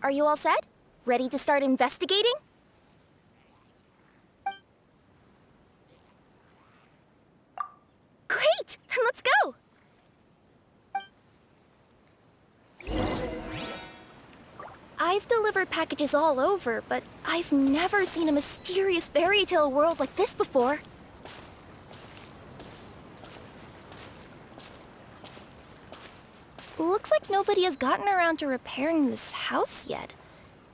Are you all set? Ready to start investigating? Great! Then let's go! I've delivered packages all over, but I've never seen a mysterious fairy tale world like this before. Looks like nobody has gotten around to repairing this house yet.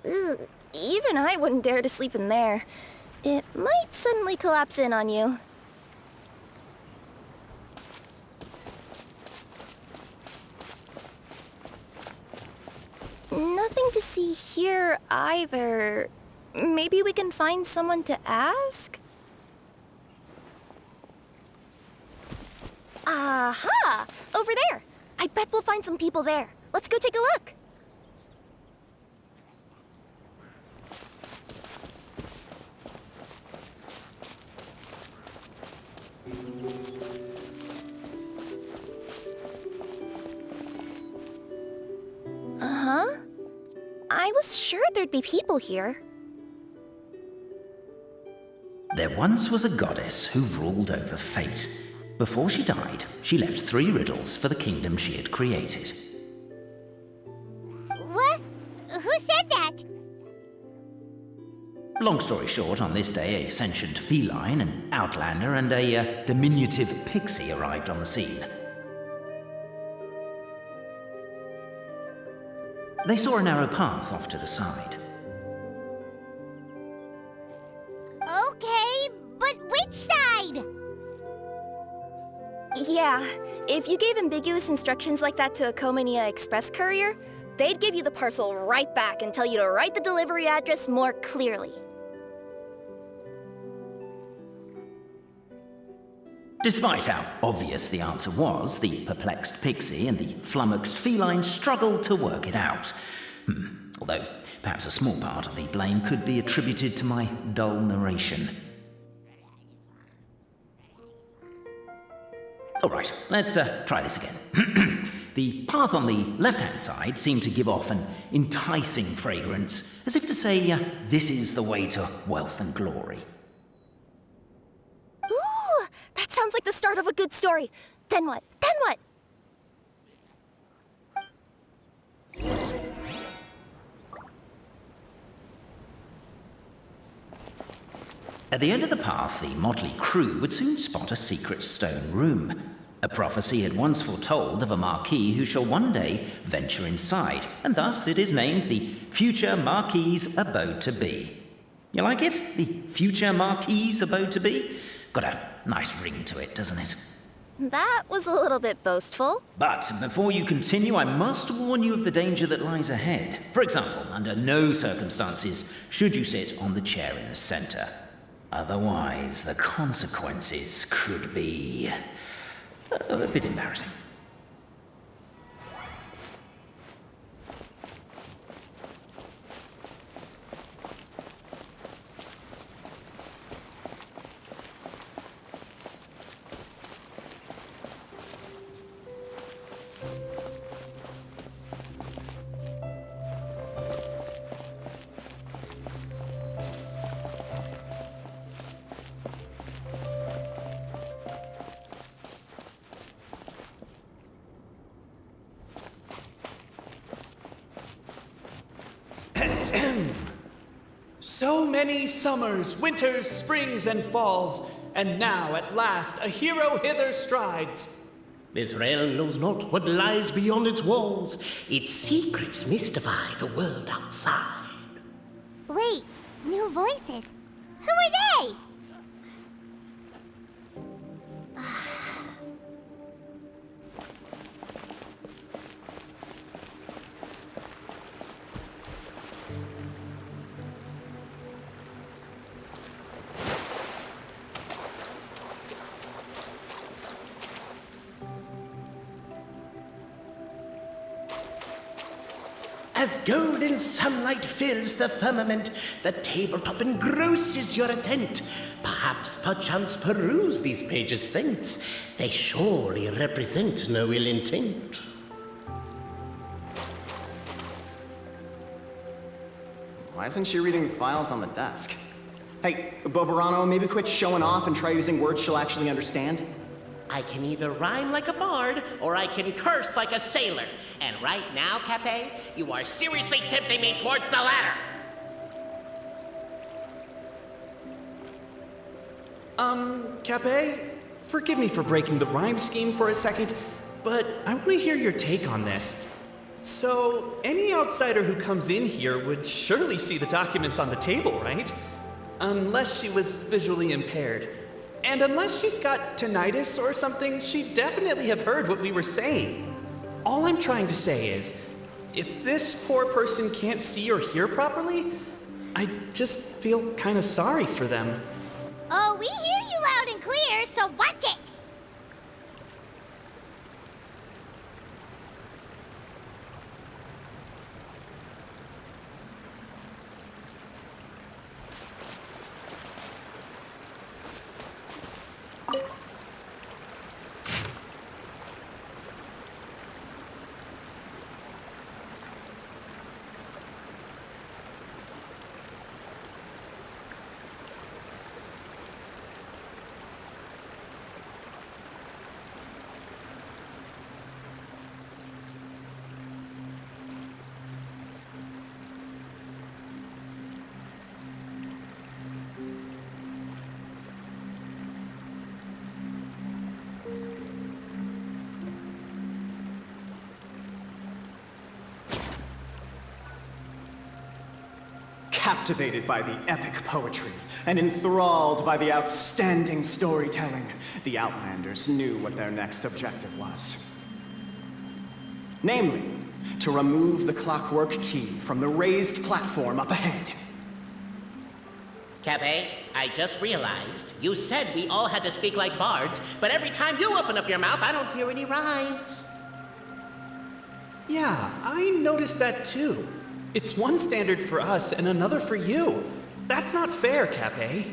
Ugh, even I wouldn't dare to sleep in there. It might suddenly collapse in on you. Nothing to see here either. Maybe we can find someone to ask? Aha! Over there! I bet we'll find some people there. Let's go take a look. Uh-huh. I was sure there'd be people here. There once was a goddess who ruled over fate. Before she died, she left 3 riddles for the kingdom she had created. What? Who said that? Long story short, on this day, a sentient feline, an outlander, and a diminutive pixie arrived on the scene. They saw a narrow path off to the side. Okay, but which side? Yeah, if you gave ambiguous instructions like that to a Comania Express courier, they'd give you the parcel right back and tell you to write the delivery address more clearly. Despite how obvious the answer was, the perplexed pixie and the flummoxed feline struggled to work it out. Although, perhaps a small part of the blame could be attributed to my dull narration. All right, let's try this again. The path on the left-hand side seemed to give off an enticing fragrance, as if to say, this is the way to wealth and glory. Ooh, that sounds like the start of a good story. Then what? Then what? At the end of the path, the motley crew would soon spot a secret stone room. A prophecy had once foretold of a Marquis who shall one day venture inside, and thus it is named the Future Marquis's Abode to Be. You like it? The Future Marquis's Abode to Be? Got a nice ring to it, doesn't it? That was a little bit boastful. But before you continue, I must warn you of the danger that lies ahead. For example, under no circumstances should you sit on the chair in the center. Otherwise, the consequences could be a bit embarrassing. So many summers, winters, springs, and falls, and now at last a hero hither strides. This realm knows not what lies beyond its walls. Its secrets mystify the world outside. Wait, new voices. Who are they? As golden sunlight fills the firmament, the tabletop engrosses your attent. Perchance peruse these pages thence. They surely represent no ill intent. Why isn't she reading the files on the desk? Hey, Bobarano, maybe quit showing off and try using words she'll actually understand? I can either rhyme like a bard, or I can curse like a sailor. And right now, Cape, you are seriously tempting me towards the latter. Cape, forgive me for breaking the rhyme scheme for a second, but I want to hear your take on this. So, any outsider who comes in here would surely see the documents on the table, right? Unless she was visually impaired. And unless she's got tinnitus or something, she'd definitely have heard what we were saying. All I'm trying to say is, if this poor person can't see or hear properly, I just feel kind of sorry for them. Oh, we hear you loud and clear, so watch it! Captivated by the epic poetry and enthralled by the outstanding storytelling, the Outlanders knew what their next objective was. Namely, to remove the clockwork key from the raised platform up ahead. Cape, I just realized you said we all had to speak like bards, but every time you open up your mouth, I don't hear any rhymes. Yeah, I noticed that too. It's one standard for us and another for you. That's not fair, Cape.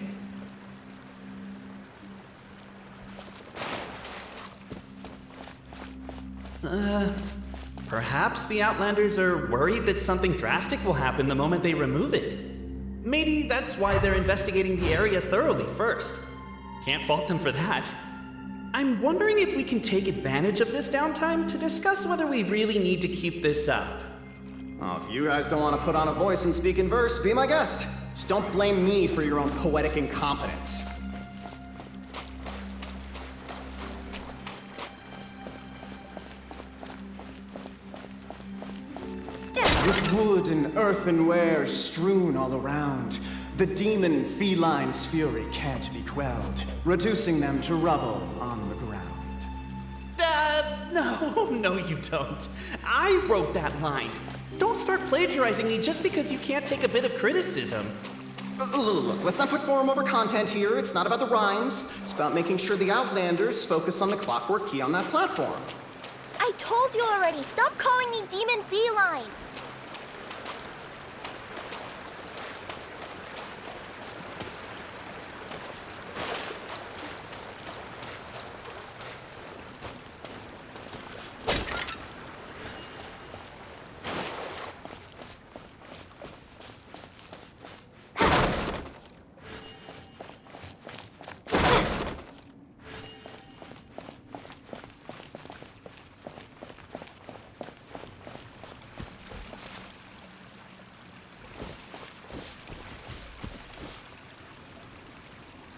Perhaps the Outlanders are worried that something drastic will happen the moment they remove it. Maybe that's why they're investigating the area thoroughly first. Can't fault them for that. I'm wondering if we can take advantage of this downtime to discuss whether we really need to keep this up. Well, if you guys don't want to put on a voice and speak in verse, be my guest. Just don't blame me for your own poetic incompetence. With wood and earthenware strewn all around, the demon feline's fury can't be quelled, reducing them to rubble on the ground. No, you don't. I wrote that line. Don't start plagiarizing me just because you can't take a bit of criticism. Look, let's not put form over content here. It's not about the rhymes. It's about making sure the Outlanders focus on the clockwork key on that platform. I told you already, stop calling me Demon Feline.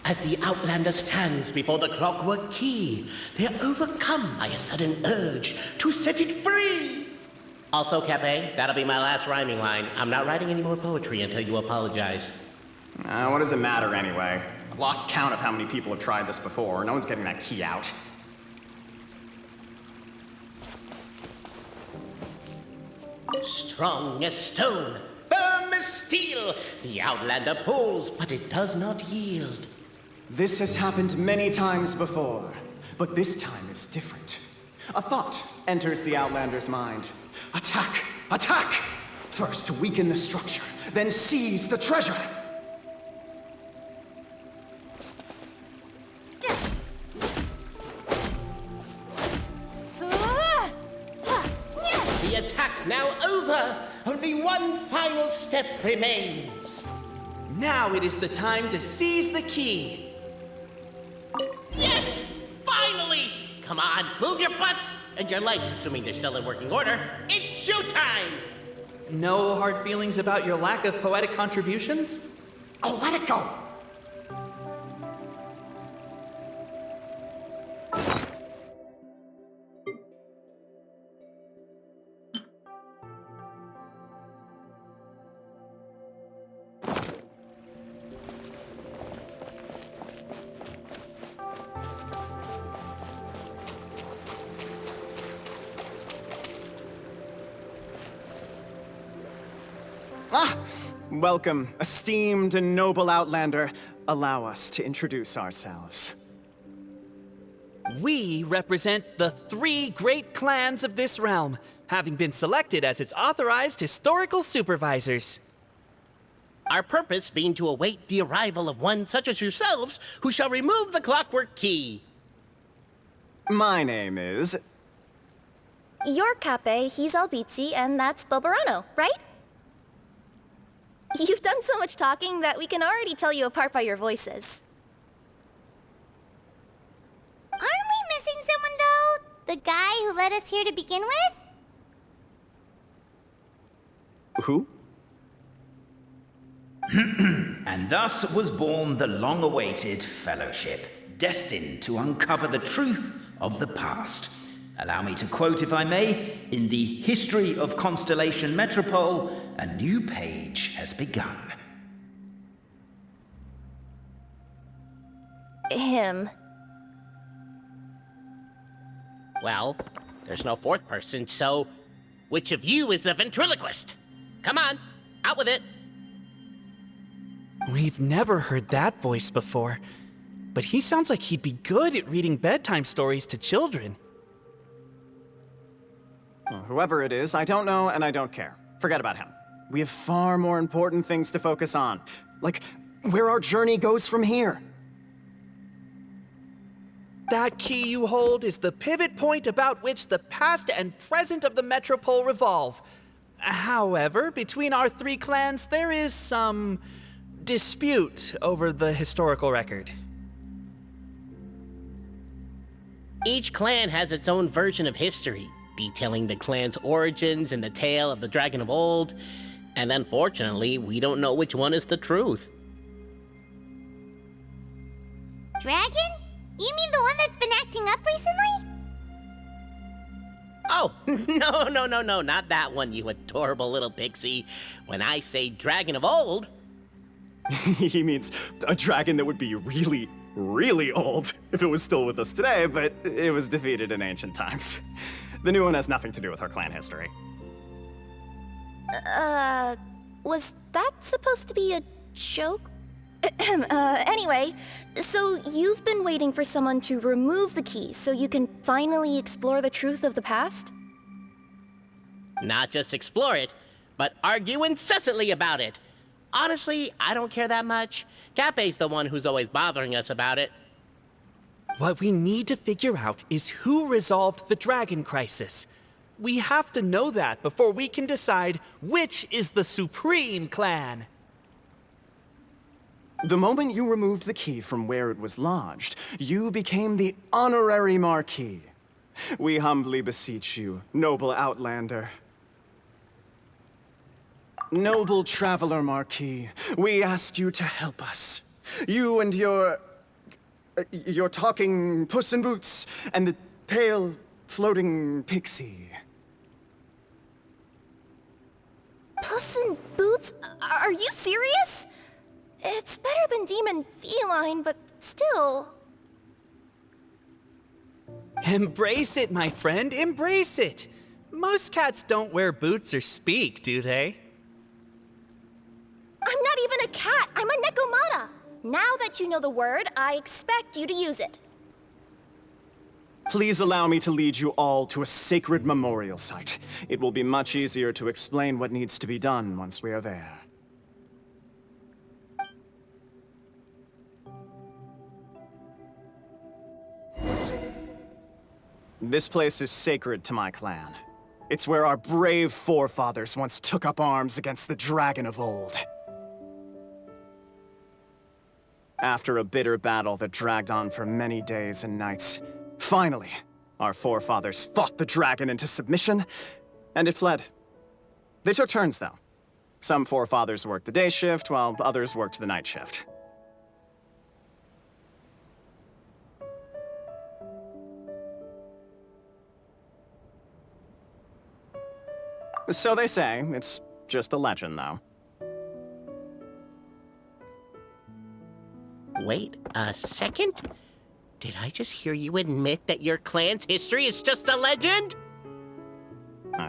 As the Outlander stands before the clockwork key, they are overcome by a sudden urge to set it free. Also, Cape, that'll be my last rhyming line. I'm not writing any more poetry until you apologize. What does it matter anyway? I've lost count of how many people have tried this before. No one's getting that key out. Strong as stone, firm as steel, the Outlander pulls, but it does not yield. This has happened many times before, but this time is different. A thought enters the Outlander's mind. Attack! Attack! First weaken the structure, then seize the treasure! The attack now over! only one final step remains. Now it is the time to seize the key. Yes! Finally! Come on, move your butts and your legs, assuming they're still in working order. It's showtime! No hard feelings about your lack of poetic contributions? Oh, let it go! Ah! Welcome, esteemed and noble Outlander. Allow us to introduce ourselves. We represent the 3 great clans of this realm, having been selected as its authorized historical supervisors. Our purpose being to await the arrival of one such as yourselves who shall remove the clockwork key. My name is... You're Cape, he's Albizzi, and that's Bobarano, right? You've done so much talking that we can already tell you apart by your voices. Aren't we missing someone, though? The guy who led us here to begin with? Who? And thus was born the long-awaited Fellowship, destined to uncover the truth of the past. Allow me to quote, if I may, in the history of Constellation Metropole, a new page has begun. Him. Well, there's no fourth person, so which of you is the ventriloquist? Come on, out with it. We've never heard that voice before, but he sounds like he'd be good at reading bedtime stories to children. Well, whoever it is, I don't know and I don't care. Forget about him. We have far more important things to focus on. Like, where our journey goes from here. That key you hold is the pivot point about which the past and present of the Metropole revolve. However, between our 3 clans, there is some dispute over the historical record. Each clan has its own version of history, detailing the clan's origins and the tale of the Dragon of Old, and unfortunately, we don't know which one is the truth. Dragon? You mean the one that's been acting up recently? Oh, no, not that one, you adorable little pixie. When I say Dragon of Old... He means a dragon that would be really, really old if it was still with us today, but it was defeated in ancient times. The new one has nothing to do with our clan history. Was that supposed to be a joke? Anyway, so you've been waiting for someone to remove the key so you can finally explore the truth of the past? Not just explore it, but argue incessantly about it. Honestly, I don't care that much. Cape's the one who's always bothering us about it. What we need to figure out is who resolved the dragon crisis. We have to know that before we can decide which is the supreme clan. The moment you removed the key from where it was lodged, you became the honorary Marquis. We humbly beseech you, noble Outlander. Noble Traveler Marquis, we ask you to help us. You and your talking Puss in Boots and the pale floating pixie. Puss in Boots? Are you serious? It's better than demon feline, but still. Embrace it, my friend, embrace it. Most cats don't wear boots or speak, do they? I'm not even a cat, I'm a Nekomata. Now that you know the word, I expect you to use it. Please allow me to lead you all to a sacred memorial site. It will be much easier to explain what needs to be done once we are there. This place is sacred to my clan. It's where our brave forefathers once took up arms against the dragon of old. After a bitter battle that dragged on for many days and nights, finally, our forefathers fought the dragon into submission, and it fled. They took turns, though. Some forefathers worked the day shift, while others worked the night shift. So they say. It's just a legend, though. Wait a second? Did I just hear you admit that your clan's history is just a legend?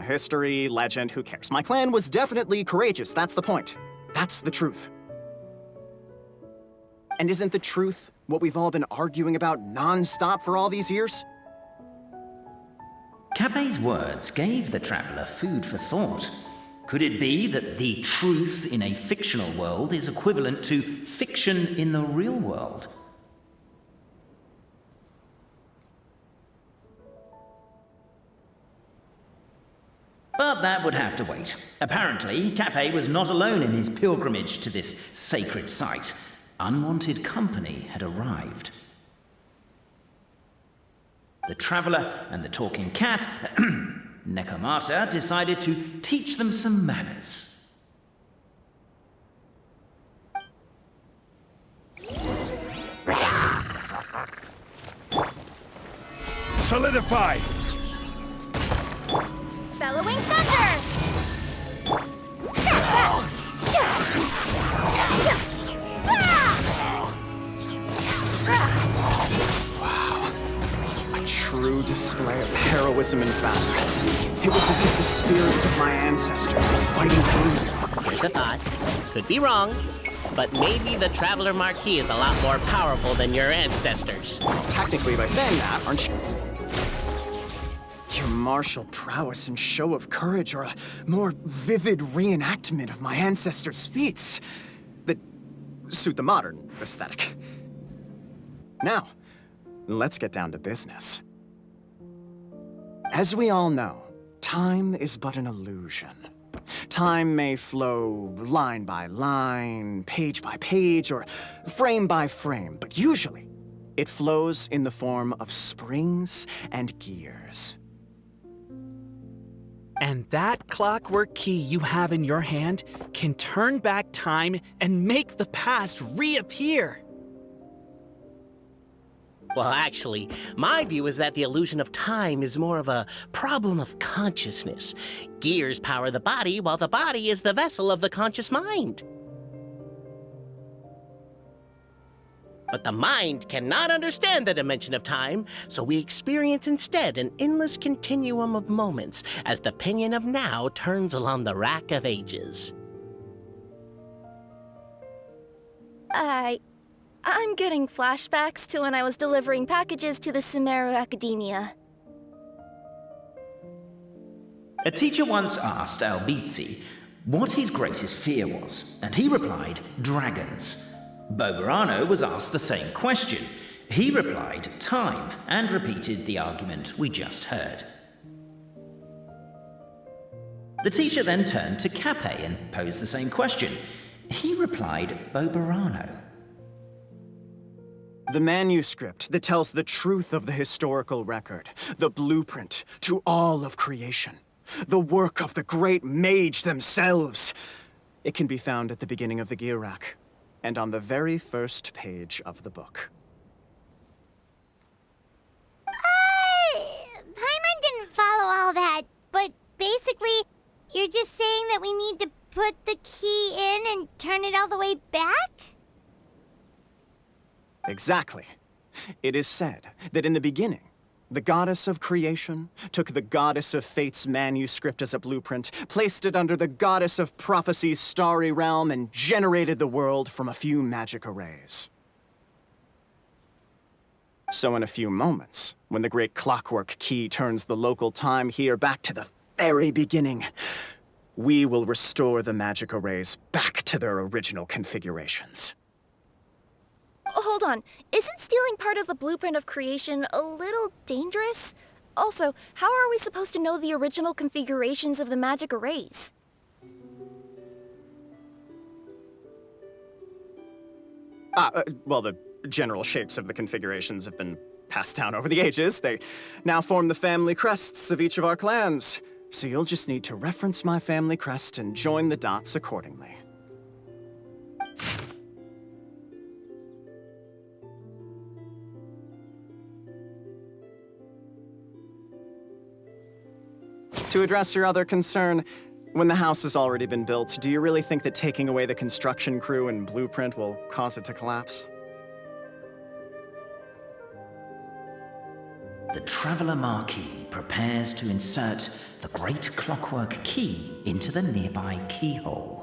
History, legend, who cares? My clan was definitely courageous, that's the point. That's the truth. And isn't the truth what we've all been arguing about non-stop for all these years? Capet's words gave the traveler food for thought. Could it be that the truth in a fictional world is equivalent to fiction in the real world? But that would have to wait. Apparently, Capet was not alone in his pilgrimage to this sacred site. Unwanted company had arrived. The traveler and the talking cat, Nekomata, decided to teach them some manners. Solidify! Bellowing thunder! A true display of heroism and valor. It was as if the spirits of my ancestors were fighting through me. Here's a thought. Could be wrong, but maybe the Traveler Marquis is a lot more powerful than your ancestors. Technically, by saying that, aren't you? Your martial prowess and show of courage are a more vivid reenactment of my ancestors' feats that suit the modern aesthetic. Now, let's get down to business. As we all know, time is but an illusion. Time may flow line by line, page by page, or frame by frame, but usually it flows in the form of springs and gears. And that clockwork key you have in your hand can turn back time and make the past reappear. Well, actually, my view is that the illusion of time is more of a problem of consciousness. Gears power the body, while the body is the vessel of the conscious mind. But the mind cannot understand the dimension of time, so we experience instead an endless continuum of moments as the pinion of now turns along the rack of ages. I'm getting flashbacks to when I was delivering packages to the Sumeru Academia. A teacher once asked Albizzi what his greatest fear was, and he replied, dragons. Boberano was asked the same question. He replied, time, and repeated the argument we just heard. The teacher then turned to Capet and posed the same question. He replied, Boberano. The manuscript that tells the truth of the historical record, the blueprint to all of creation, the work of the great mage themselves. It can be found at the beginning of the gear rack, and on the very first page of the book. Paimon didn't follow all that, but basically, you're just saying that we need to put the key in and turn it all the way back? Exactly. It is said that in the beginning, the goddess of creation took the goddess of fate's manuscript as a blueprint, placed it under the goddess of prophecy's starry realm, and generated the world from a few magic arrays. So in a few moments, when the great clockwork key turns the local time here back to the very beginning, we will restore the magic arrays back to their original configurations. Hold on, isn't stealing part of the blueprint of creation a little dangerous? Also, how are we supposed to know the original configurations of the magic arrays? Well, the general shapes of the configurations have been passed down over the ages. They now form the family crests of each of our clans. So you'll just need to reference my family crest and join the dots accordingly. To address your other concern, when the house has already been built, do you really think that taking away the construction crew and blueprint will cause it to collapse? The Traveler Marquis prepares to insert the great clockwork key into the nearby keyhole.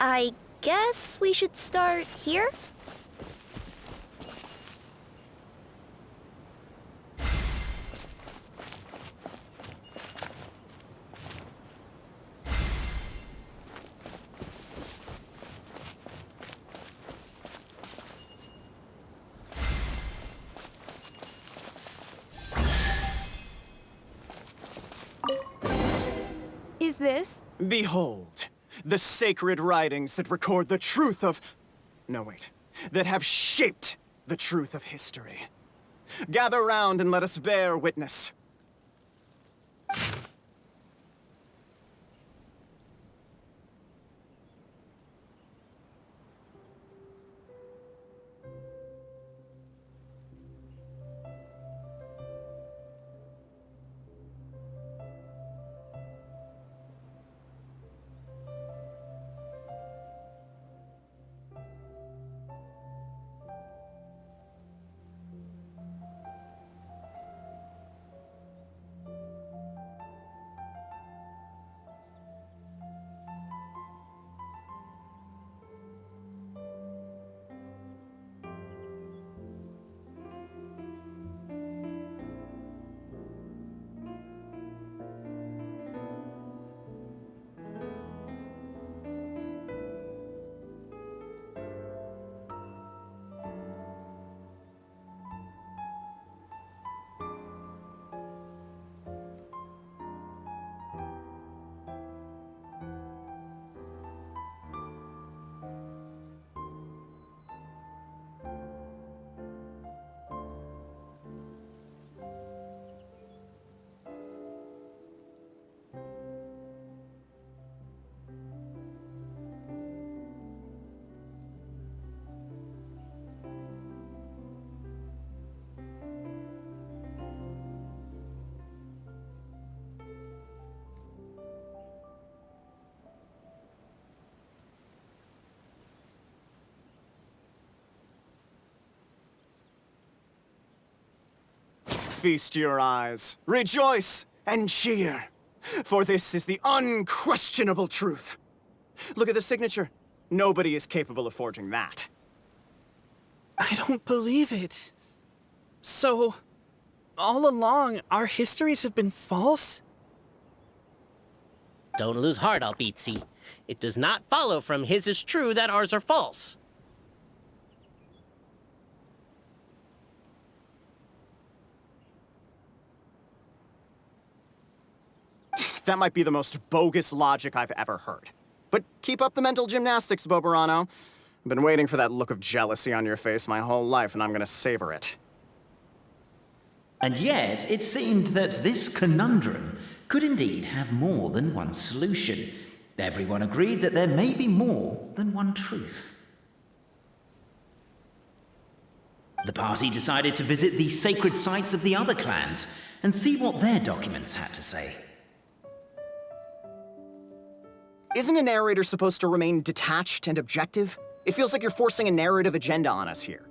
I guess we should start here? Is this? Behold, the sacred writings that record the truth of... No, wait. That have shaped the truth of history. Gather round and let us bear witness. Feast your eyes, rejoice, and cheer, for this is the unquestionable truth. Look at the signature. Nobody is capable of forging that. I don't believe it. So, all along, our histories have been false? Don't lose heart, Albizzi. It does not follow from his is true that ours are false. That might be the most bogus logic I've ever heard. But keep up the mental gymnastics, Boberano. I've been waiting for that look of jealousy on your face my whole life, and I'm gonna savor it. And yet, it seemed that this conundrum could indeed have more than one solution. Everyone agreed that there may be more than one truth. The party decided to visit the sacred sites of the other clans and see what their documents had to say. Isn't a narrator supposed to remain detached and objective? It feels like you're forcing a narrative agenda on us here.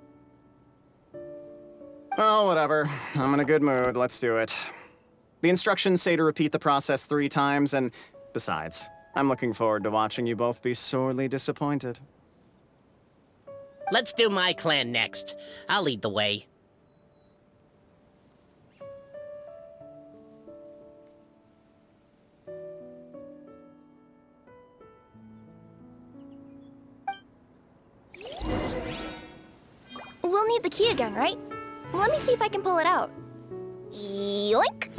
Oh, whatever. I'm in a good mood. Let's do it. The instructions say to repeat the process 3 times, and besides, I'm looking forward to watching you both be sorely disappointed. Let's do my clan next. I'll lead the way. We'll need the key again, right? Let me see if I can pull it out. Yoink!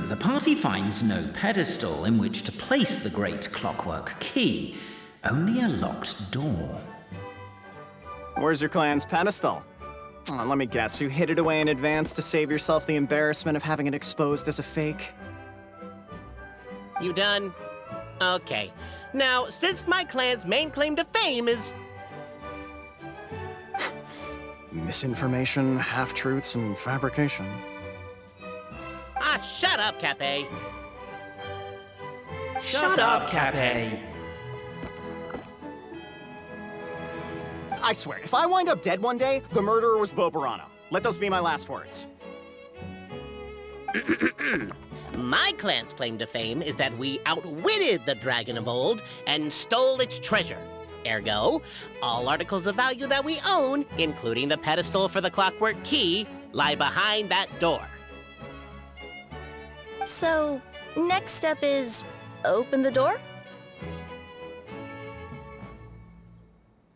The party finds no pedestal in which to place the great clockwork key, only a locked door. Where's your clan's pedestal? Oh, let me guess, you hid it away in advance to save yourself the embarrassment of having it exposed as a fake? You done? Okay. Now, since my clan's main claim to fame is... Misinformation, half-truths, and fabrication. Ah, shut up, Cape. Shut up, Cape. I swear, if I wind up dead one day, the murderer was Bobarano. Let those be my last words. My clan's claim to fame is that we outwitted the dragon of old and stole its treasure. Ergo, all articles of value that we own, including the pedestal for the clockwork key, lie behind that door. So, next step is open the door?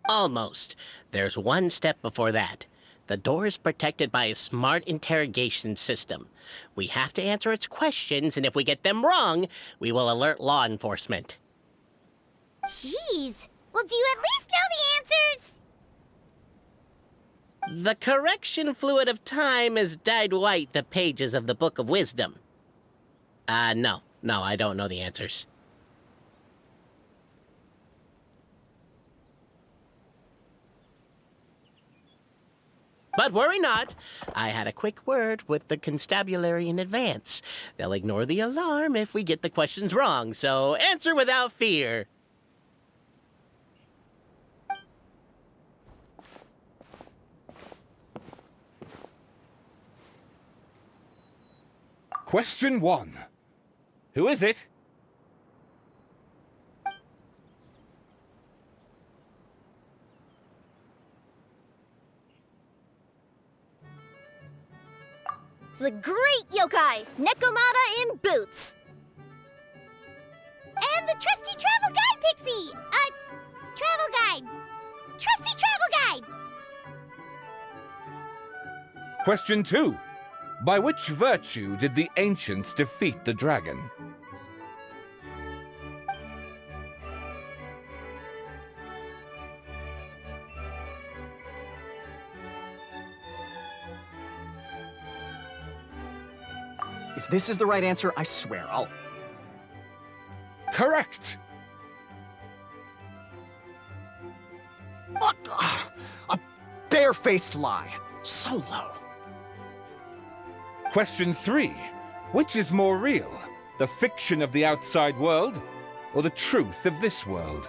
Almost. There's one step before that. The door is protected by a smart interrogation system. We have to answer its questions, and if we get them wrong, we will alert law enforcement. Jeez. Well, do you at least know the answers? The correction fluid of time has dyed white the pages of the Book of Wisdom. No, I don't know the answers. But worry not. I had a quick word with the constabulary in advance. They'll ignore the alarm if we get the questions wrong, so answer without fear. Question 1. Who is it? The great yokai, Nekomata in boots! And the trusty travel guide pixie! Travel guide! Trusty travel guide! Question 2. By which virtue did the ancients defeat the dragon? If this is the right answer, I swear I'll... Correct! What? A barefaced lie. So low. Question 3. Which is more real? The fiction of the outside world, or the truth of this world?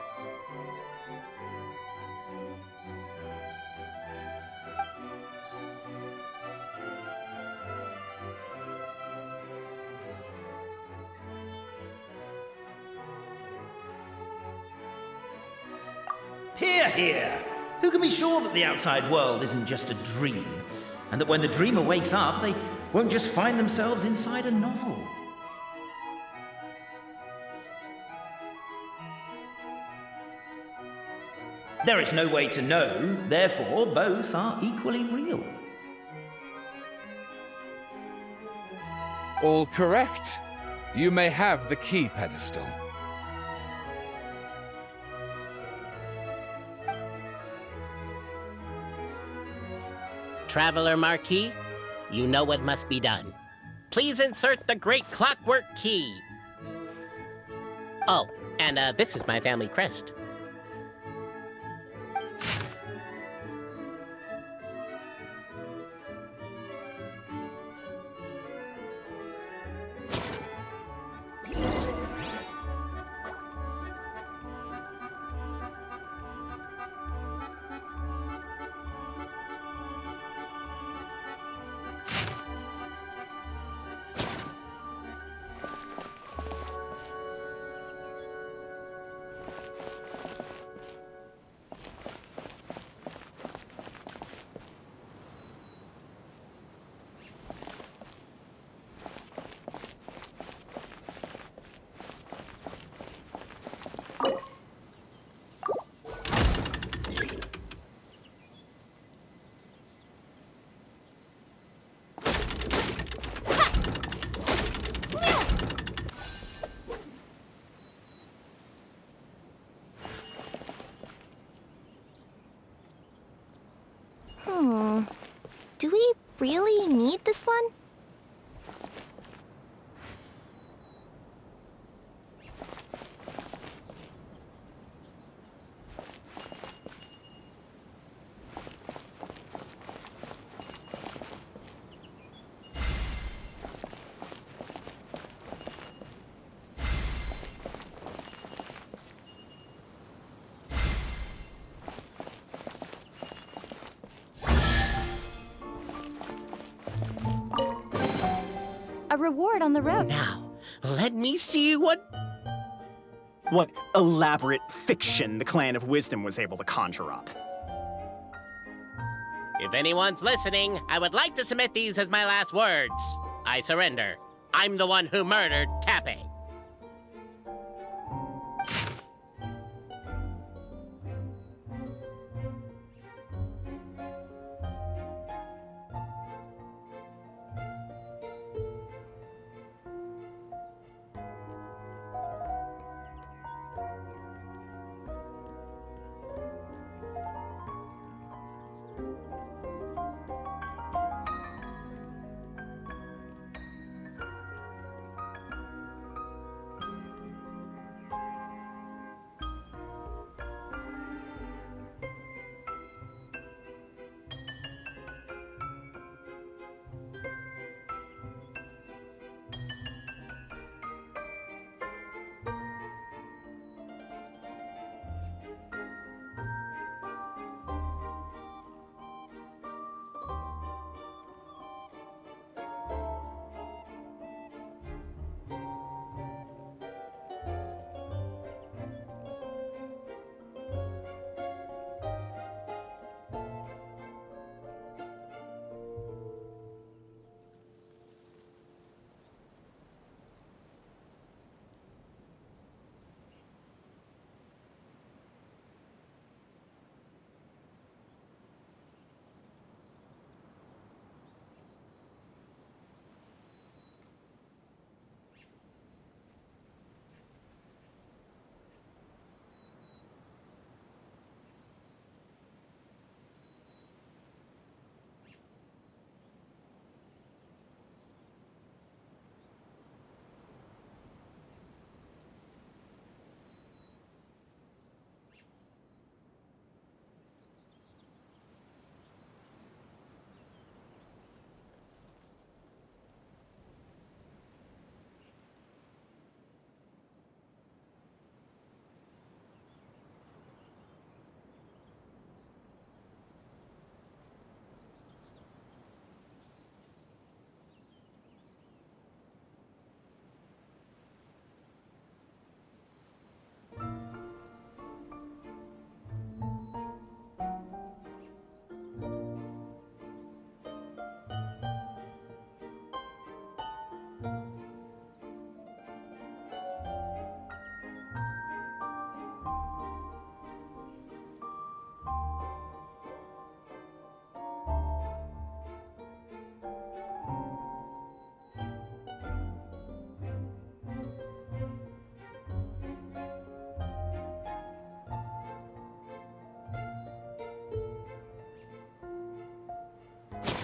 Hear, hear! Who can be sure that the outside world isn't just a dream? And that when the dreamer wakes up, they won't just find themselves inside a novel? There is no way to know, therefore both are equally real. All correct. You may have the key pedestal. Traveler Marquis, you know what must be done. Please insert the great clockwork key. Oh, and this is my family crest. Do we really need this one? A reward on the road. Now, let me see what... What elaborate fiction the Clan of Wisdom was able to conjure up. If anyone's listening, I would like to submit these as my last words. I surrender. I'm the one who murdered Cappe.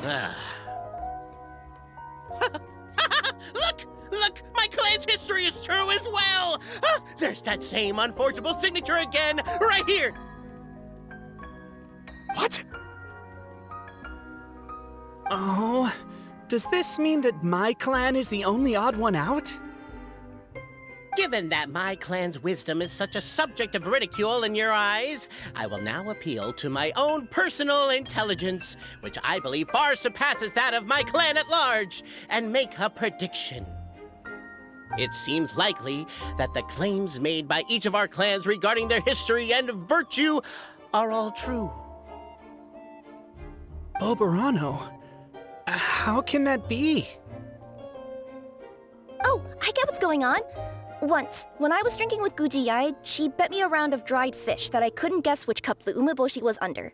Ah. Look! Look! My clan's history is true as well! Ah, there's that same unforgeable signature again, right here! What? Oh, does this mean that my clan is the only odd one out? Given that my clan's wisdom is such a subject of ridicule in your eyes, I will now appeal to my own personal intelligence, which I believe far surpasses that of my clan at large, and make a prediction. It seems likely that the claims made by each of our clans regarding their history and virtue are all true. Oberano? How can that be? Oh, I get what's going on. Once, when I was drinking with Gujiyai, she bet me a round of dried fish that I couldn't guess which cup the umeboshi was under.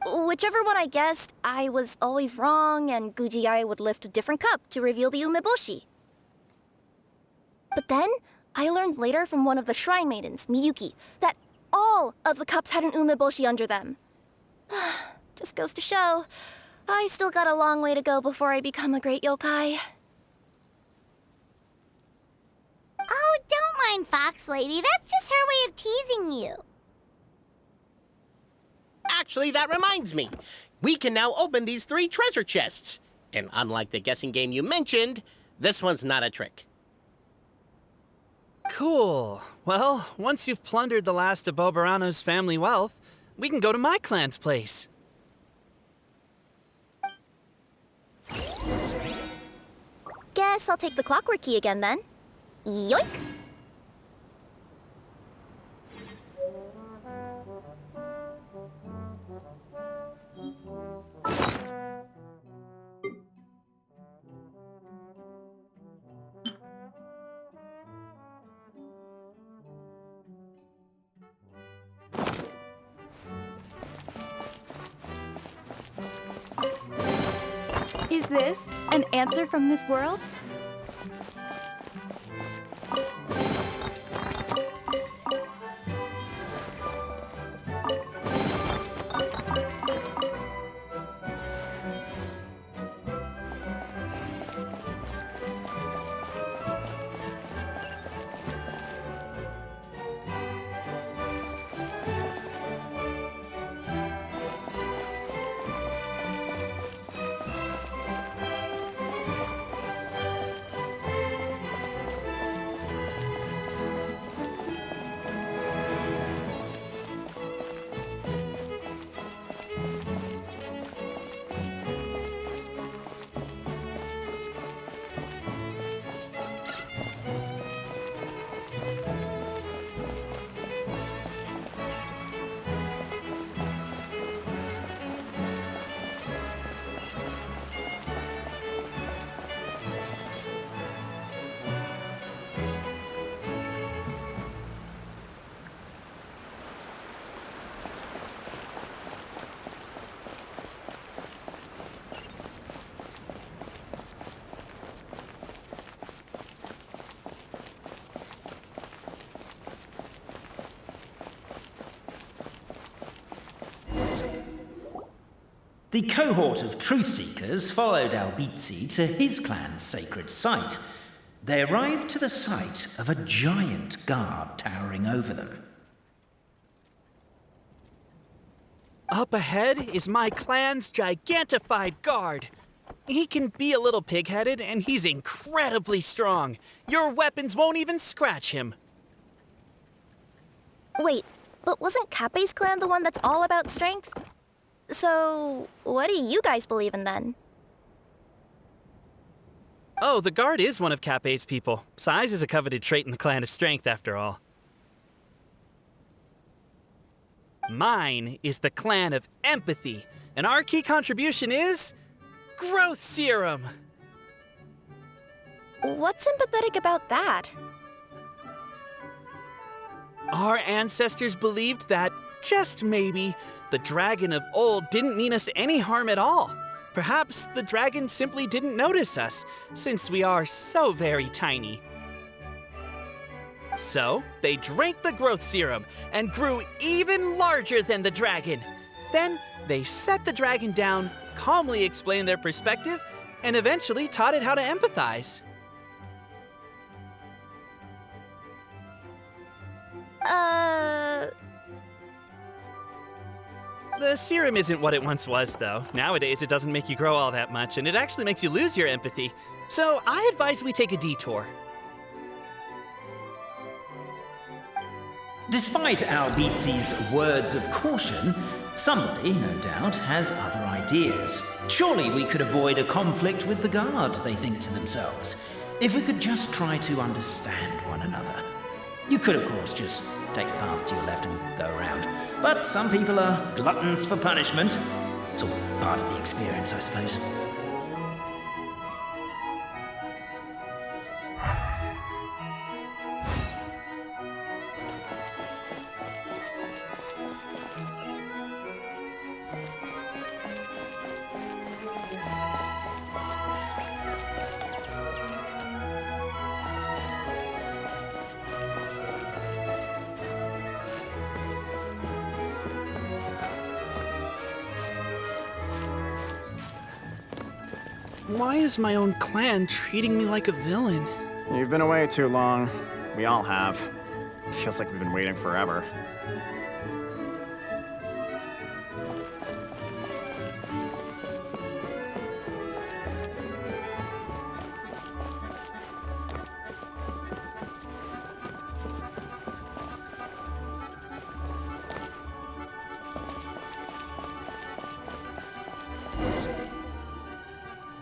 Whichever one I guessed, I was always wrong, and Gujiyai would lift a different cup to reveal the umeboshi. But then, I learned later from one of the shrine maidens, Miyuki, that all of the cups had an umeboshi under them. Just goes to show, I still got a long way to go before I become a great yokai. Oh, don't mind Fox Lady. That's just her way of teasing you. Actually, that reminds me. We can now open these 3 treasure chests. And unlike the guessing game you mentioned, this one's not a trick. Cool. Well, once you've plundered the last of Oberano's family wealth, we can go to my clan's place. Guess I'll take the clockwork key again then. Yoink! Is this an answer from this world? The cohort of truth-seekers followed Albizzi to his clan's sacred site. They arrived to the site of a giant guard towering over them. Up ahead is my clan's gigantified guard. He can be a little pig-headed, and he's incredibly strong. Your weapons won't even scratch him. Wait, but wasn't Kappe's clan the one that's all about strength? So, what do you guys believe in then? Oh, the guard is one of Kappe's people. Size is a coveted trait in the clan of strength, after all. Mine is the clan of empathy, and our key contribution is growth serum. What's sympathetic about that? Our ancestors believed that, just maybe, the dragon of old didn't mean us any harm at all. Perhaps the dragon simply didn't notice us, since we are so very tiny. So, they drank the growth serum and grew even larger than the dragon. Then, they set the dragon down, calmly explained their perspective, and eventually taught it how to empathize. The serum isn't what it once was, though. Nowadays, it doesn't make you grow all that much, and it actually makes you lose your empathy. So, I advise we take a detour. Despite Albizzi's words of caution, somebody, no doubt, has other ideas. Surely we could avoid a conflict with the guard, they think to themselves, if we could just try to understand one another. You could, of course, just take the path to your left and go around. But some people are gluttons for punishment. It's all part of the experience, I suppose. Why is my own clan treating me like a villain? You've been away too long. We all have. It feels like we've been waiting forever.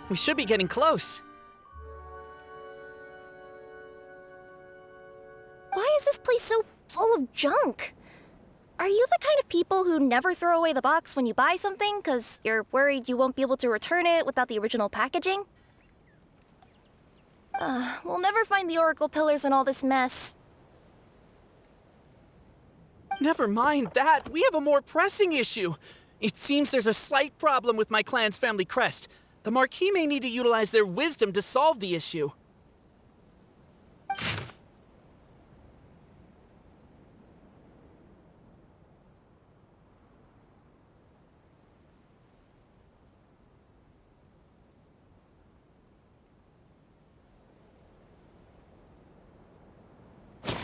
We should be getting close. Why is this place so full of junk? Are you the kind of people who never throw away the box when you buy something because you're worried you won't be able to return it without the original packaging? We'll never find the Oracle Pillars in all this mess. Never mind that. We have a more pressing issue. It seems there's a slight problem with my clan's family crest. The Marquis may need to utilize their wisdom to solve the issue.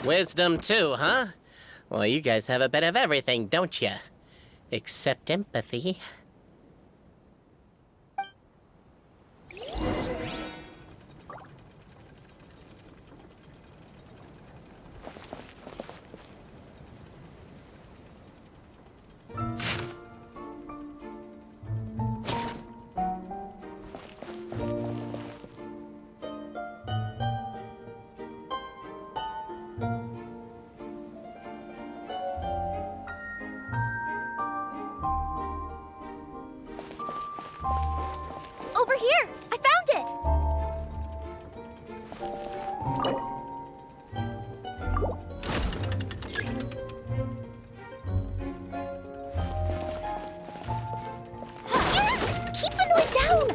Wisdom too, huh? Well, you guys have a bit of everything, don't you? Except empathy. Over here! I found it! Yes! Keep the noise down!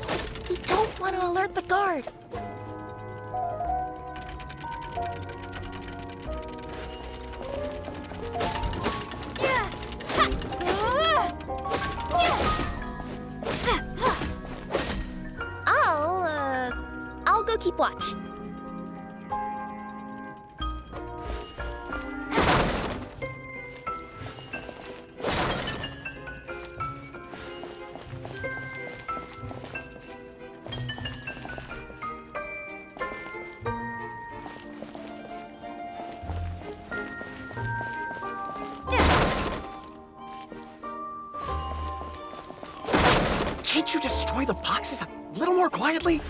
We don't want to alert the guard. I'll go keep watch. Can't you destroy the boxes a little more quietly?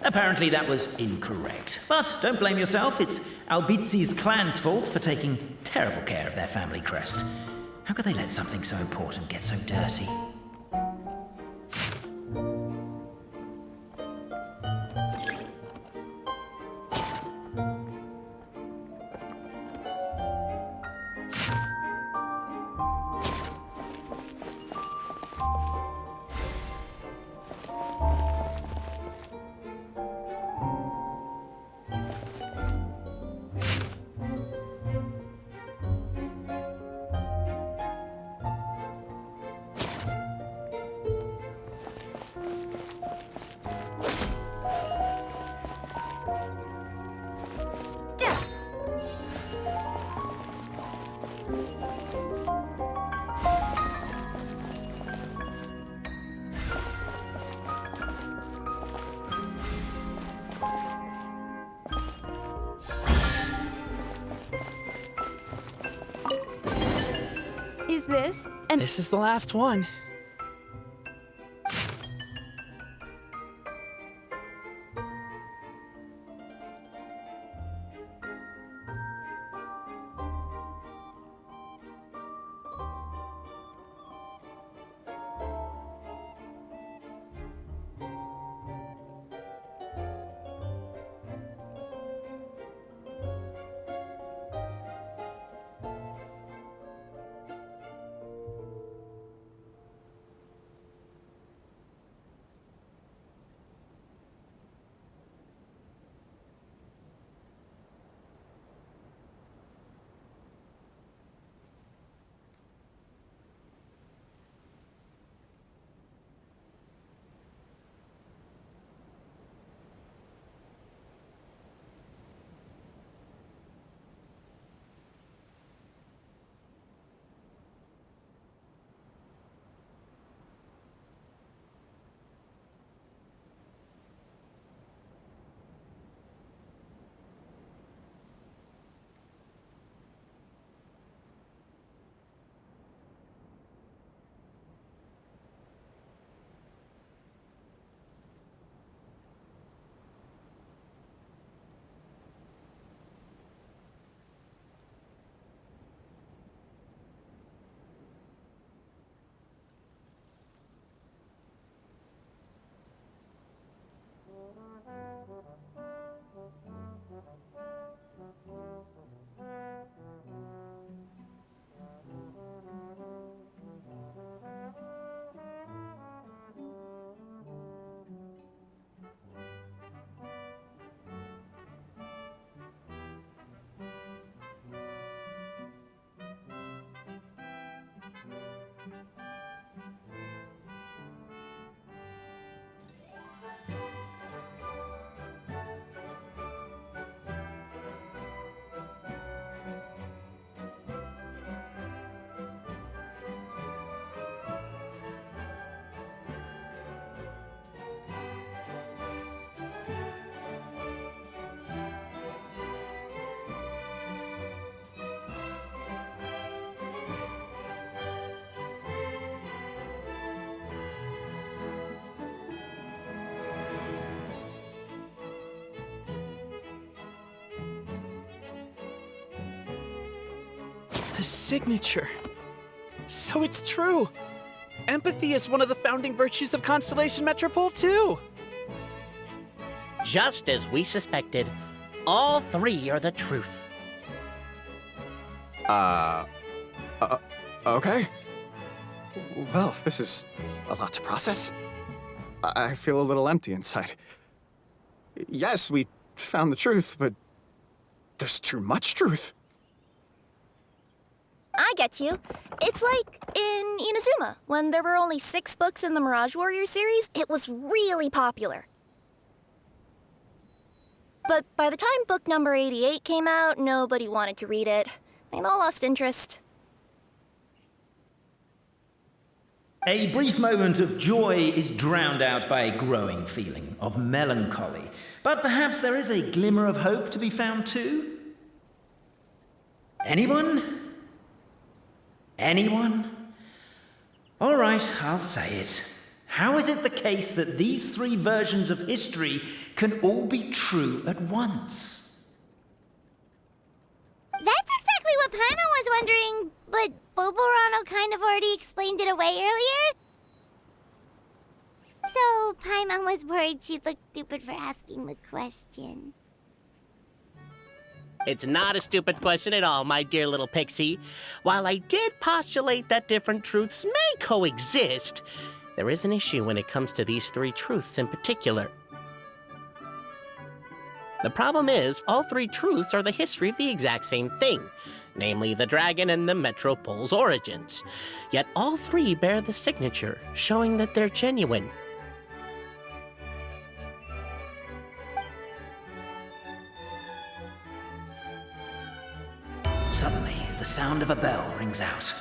Apparently that was incorrect. But don't blame yourself, it's Albizi's clan's fault for taking terrible care of their family crest. How could they let something so important get so dirty? Is this an This is the last one. The signature. So it's true. Empathy is one of the founding virtues of Constellation Metropole, too. Just as we suspected, all three are the truth. Okay. Well, this is a lot to process. I feel a little empty inside. Yes, we found the truth, but there's too much truth. I get you. It's like in Inazuma, when there were only 6 books in the Mirage Warrior series, it was really popular. But by the time book number 88 came out, nobody wanted to read it. They'd all lost interest. A brief moment of joy is drowned out by a growing feeling of melancholy. But perhaps there is a glimmer of hope to be found too? Anyone? Anyone? All right, I'll say it. How is it the case that these three versions of history can all be true at once? That's exactly what Paimon was wondering, but Boborano kind of already explained it away earlier. So Paimon was worried she'd look stupid for asking the question. It's not a stupid question at all, my dear little pixie. While I did postulate that different truths may coexist, there is an issue when it comes to these three truths in particular. The problem is, all three truths are the history of the exact same thing, namely the dragon and the Metropole's origins. Yet all three bear the signature, showing that they're genuine. Suddenly, the sound of a bell rings out.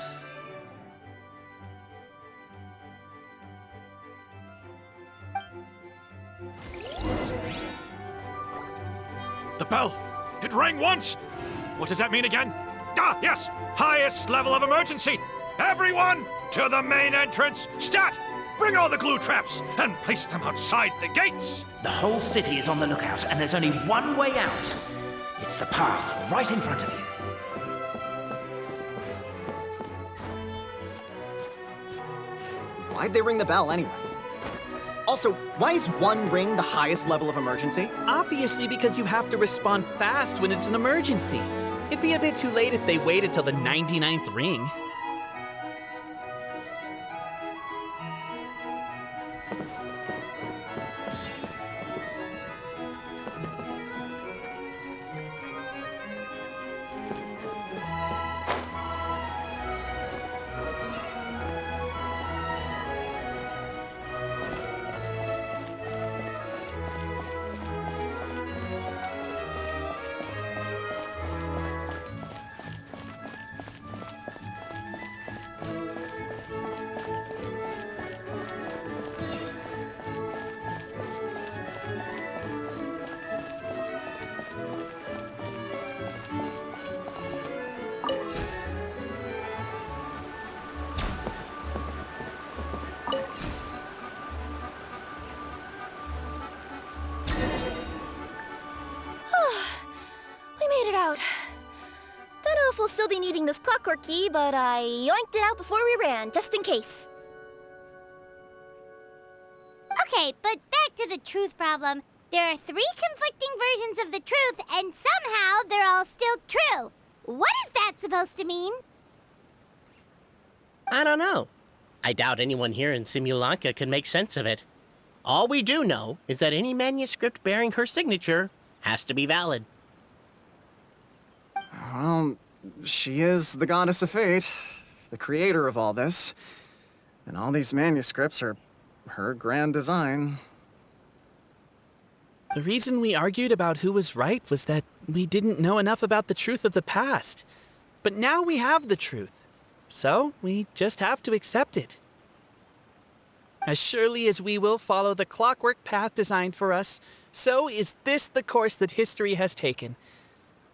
The bell! It rang once! What does that mean again? Ah, yes! Highest level of emergency! Everyone, to the main entrance! Stat! Bring all the glue traps and place them outside the gates! The whole city is on the lookout, and there's only one way out. It's the path right in front of you. Why'd they ring the bell anyway? Also, why is one ring the highest level of emergency? Obviously because you have to respond fast when it's an emergency. It'd be a bit too late if they waited till the 99th ring. We made it out. Don't know if we'll still be needing this clockwork key, but I yoinked it out before we ran, just in case. Okay, but back to the truth problem. There are three conflicting versions of the truth, and somehow they're all still true. What is that supposed to mean? I don't know. I doubt anyone here in Simulanka can make sense of it. All we do know is that any manuscript bearing her signature has to be valid. Well, she is the goddess of fate, the creator of all this. And all these manuscripts are her grand design. The reason we argued about who was right was that we didn't know enough about the truth of the past. But now we have the truth. So we just have to accept it. As surely as we will follow the clockwork path designed for us, so is this the course that history has taken.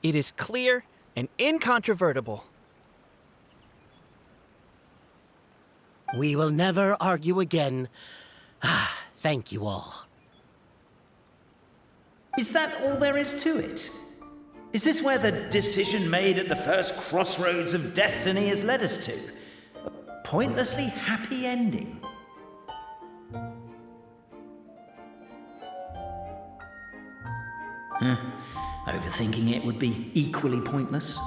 It is clear and incontrovertible. We will never argue again. Ah, thank you all. Is that all there is to it? Is this where the decision made at the first crossroads of destiny has led us to? A pointlessly happy ending? Overthinking it would be equally pointless.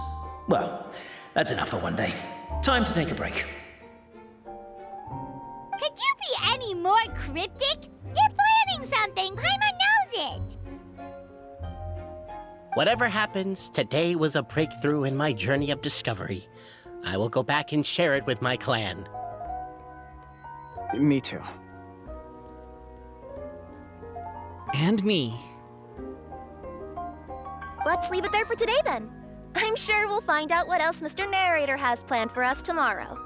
Well, that's enough for one day. Time to take a break. Could you be any more cryptic? You're planning something. Paimon knows it. Whatever happens, today was a breakthrough in my journey of discovery. I will go back and share it with my clan. Me too. And me. Let's leave it there for today then. I'm sure we'll find out what else Mr. Narrator has planned for us tomorrow.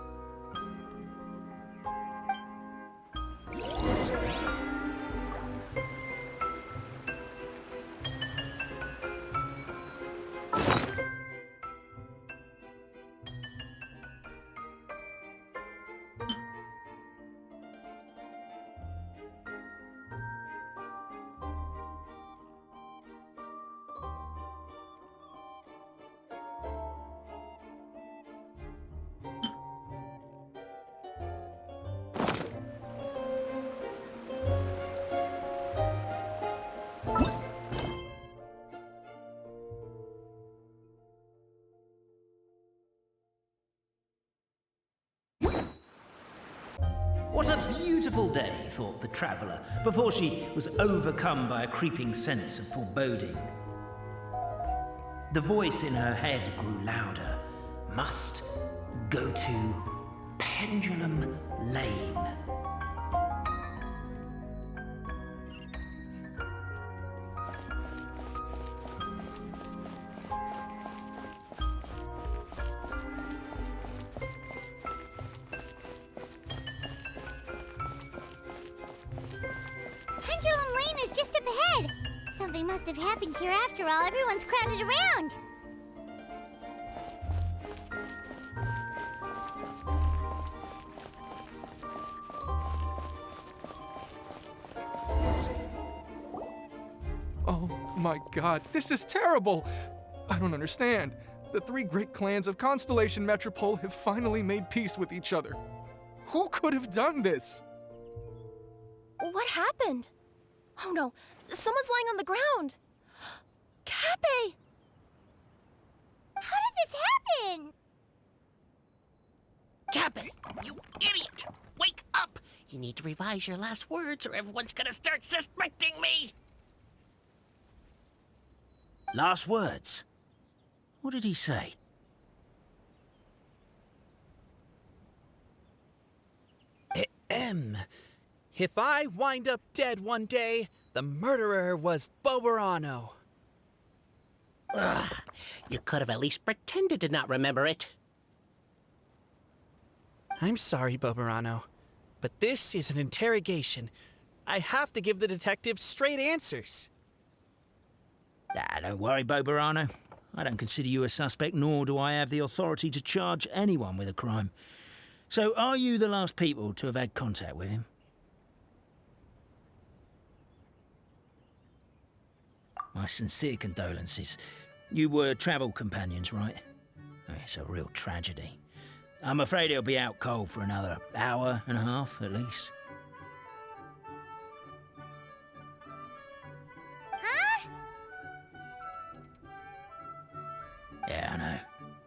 beautiful day, thought the traveller, before she was overcome by a creeping sense of foreboding. The voice in her head grew louder. Must go to Pendulum Lane. Pendulum Lane is just up ahead. Something must have happened here after all. Everyone's crowded around. Oh my god, this is terrible! I don't understand. The three great clans of Constellation Metropole have finally made peace with each other. Who could have done this? What happened? Oh no, someone's lying on the ground. Cappe! How did this happen? Cappe, you idiot! Wake up! You need to revise your last words or everyone's gonna start suspecting me! Last words? What did he say? If I wind up dead one day, the murderer was Boberano. Ugh, you could have at least pretended to not remember it. I'm sorry, Boberano, but this is an interrogation. I have to give the detective straight answers. Don't worry, Boberano. I don't consider you a suspect, nor do I have the authority to charge anyone with a crime. So, are you the last people to have had contact with him? My sincere condolences. You were travel companions, right? Oh, it's a real tragedy. I'm afraid he'll be out cold for another hour and a half, at least. Huh? Yeah, I know.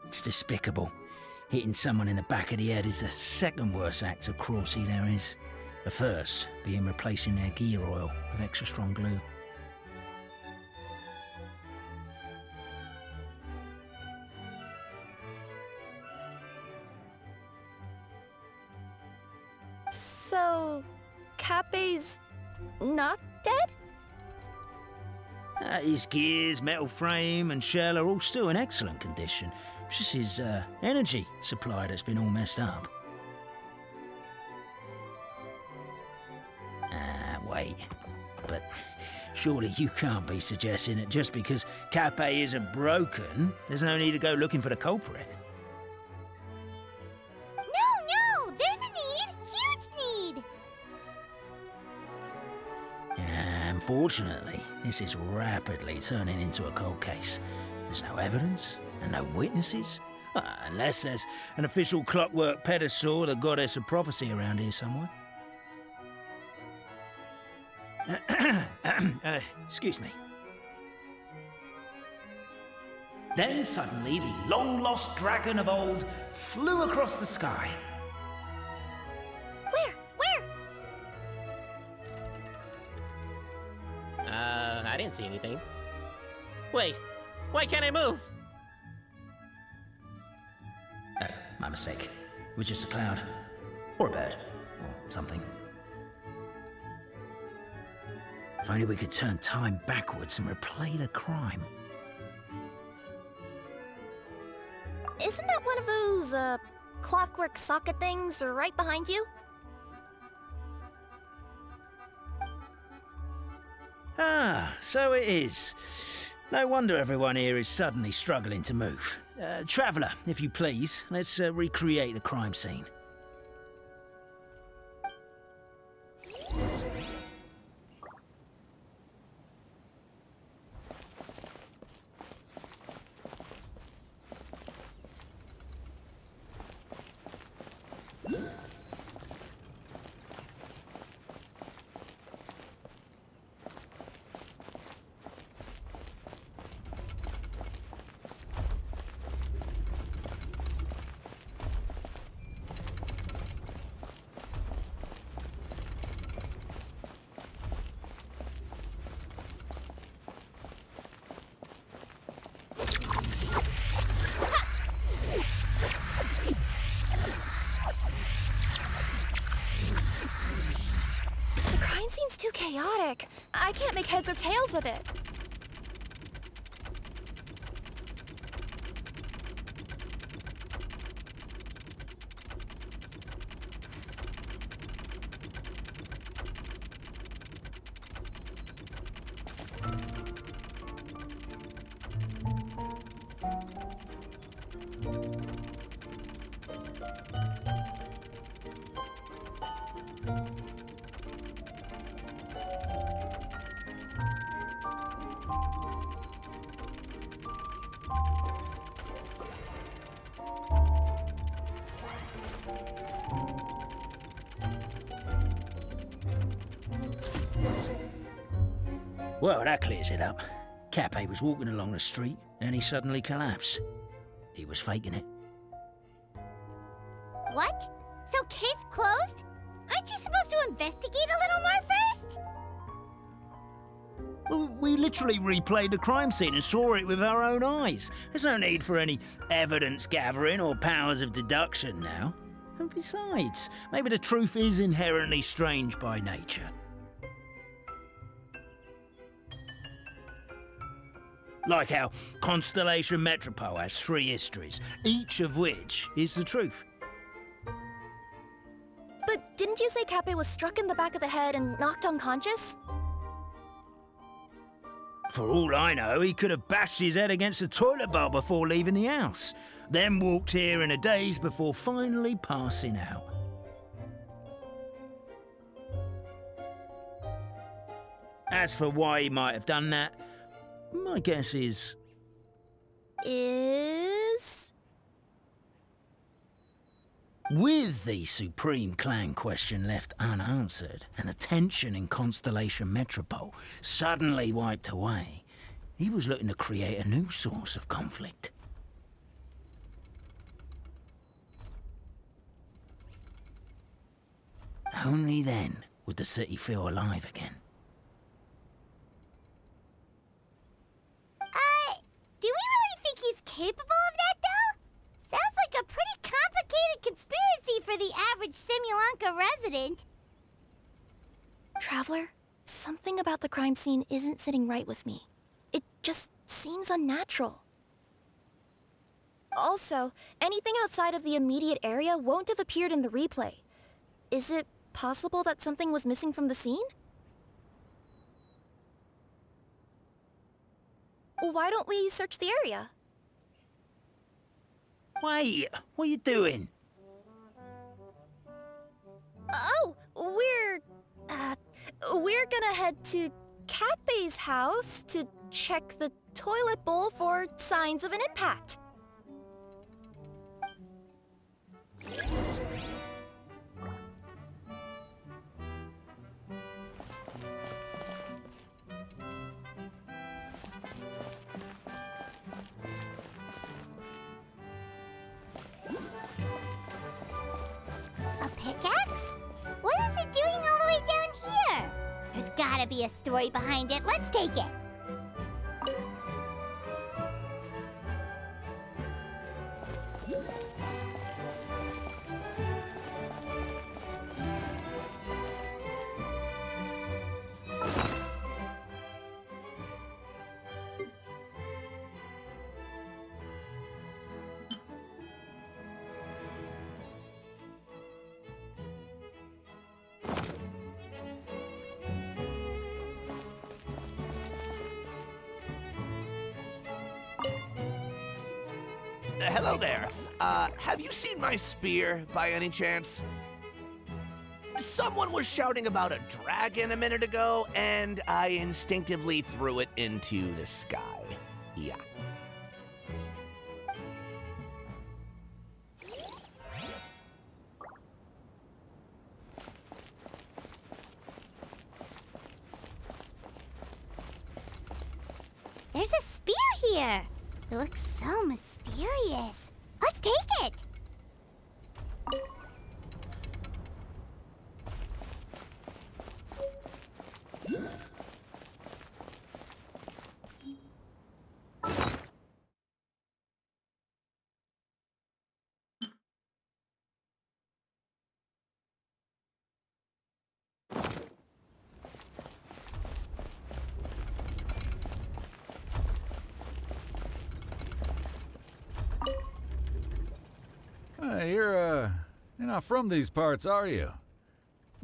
It's despicable. Hitting someone in the back of the head is the second worst act of cruelty there is. The first being replacing their gear oil with extra strong glue. So, Cappe's not dead? His gears, metal frame and shell are all still in excellent condition. It's just his energy supply that's been all messed up. Wait. But surely you can't be suggesting that just because Cappe isn't broken, there's no need to go looking for the culprit. No! There's a need! Huge need! Unfortunately, this is rapidly turning into a cold case. There's no evidence and no witnesses. Unless there's an official clockwork pedestal of the goddess of prophecy around here somewhere. Excuse me. Then suddenly the long-lost dragon of old flew across the sky. Where? I didn't see anything. Wait, why can't I move? Oh, my mistake. It was just a cloud. Or a bird. Or something. If only we could turn time backwards and replay the crime. Isn't that one of those, clockwork socket things right behind you? So it is. No wonder everyone here is suddenly struggling to move. Traveller, if you please, let's recreate the crime scene. seems too chaotic. I can't make heads or tails of it. Well, that clears it up. Cappe was walking along the street, and he suddenly collapsed. He was faking it. What? So case closed? Aren't you supposed to investigate a little more first? Well, we literally replayed the crime scene and saw it with our own eyes. There's no need for any evidence gathering or powers of deduction now. And besides, maybe the truth is inherently strange by nature. Like how Constellation Metropole has 3 histories, each of which is the truth. But didn't you say Cappe was struck in the back of the head and knocked unconscious? For all I know, he could have bashed his head against the toilet bowl before leaving the house, then walked here in a daze before finally passing out. As for why he might have done that, my guess is... With the Supreme Clan question left unanswered and the tension in Constellation Metropole suddenly wiped away, he was looking to create a new source of conflict. Only then would the city feel alive again. Do we really think he's capable of that, though? Sounds like a pretty complicated conspiracy for the average Simulanka resident. Traveler, something about the crime scene isn't sitting right with me. It just seems unnatural. Also, anything outside of the immediate area won't have appeared in the replay. Is it possible that something was missing from the scene? Why don't we search the area? Wait, what are you doing? Oh, we're gonna head to Cappe's house to check the toilet bowl for signs of an impact. A pickaxe? What is it doing all the way down here? There's gotta be a story behind it. Let's take it. Hello there. Have you seen my spear by any chance? Someone was shouting about a dragon a minute ago, and I instinctively threw it into the sky. Yeah. There's a spear here. It looks so mysterious. Let's take it. you're not from these parts, are you?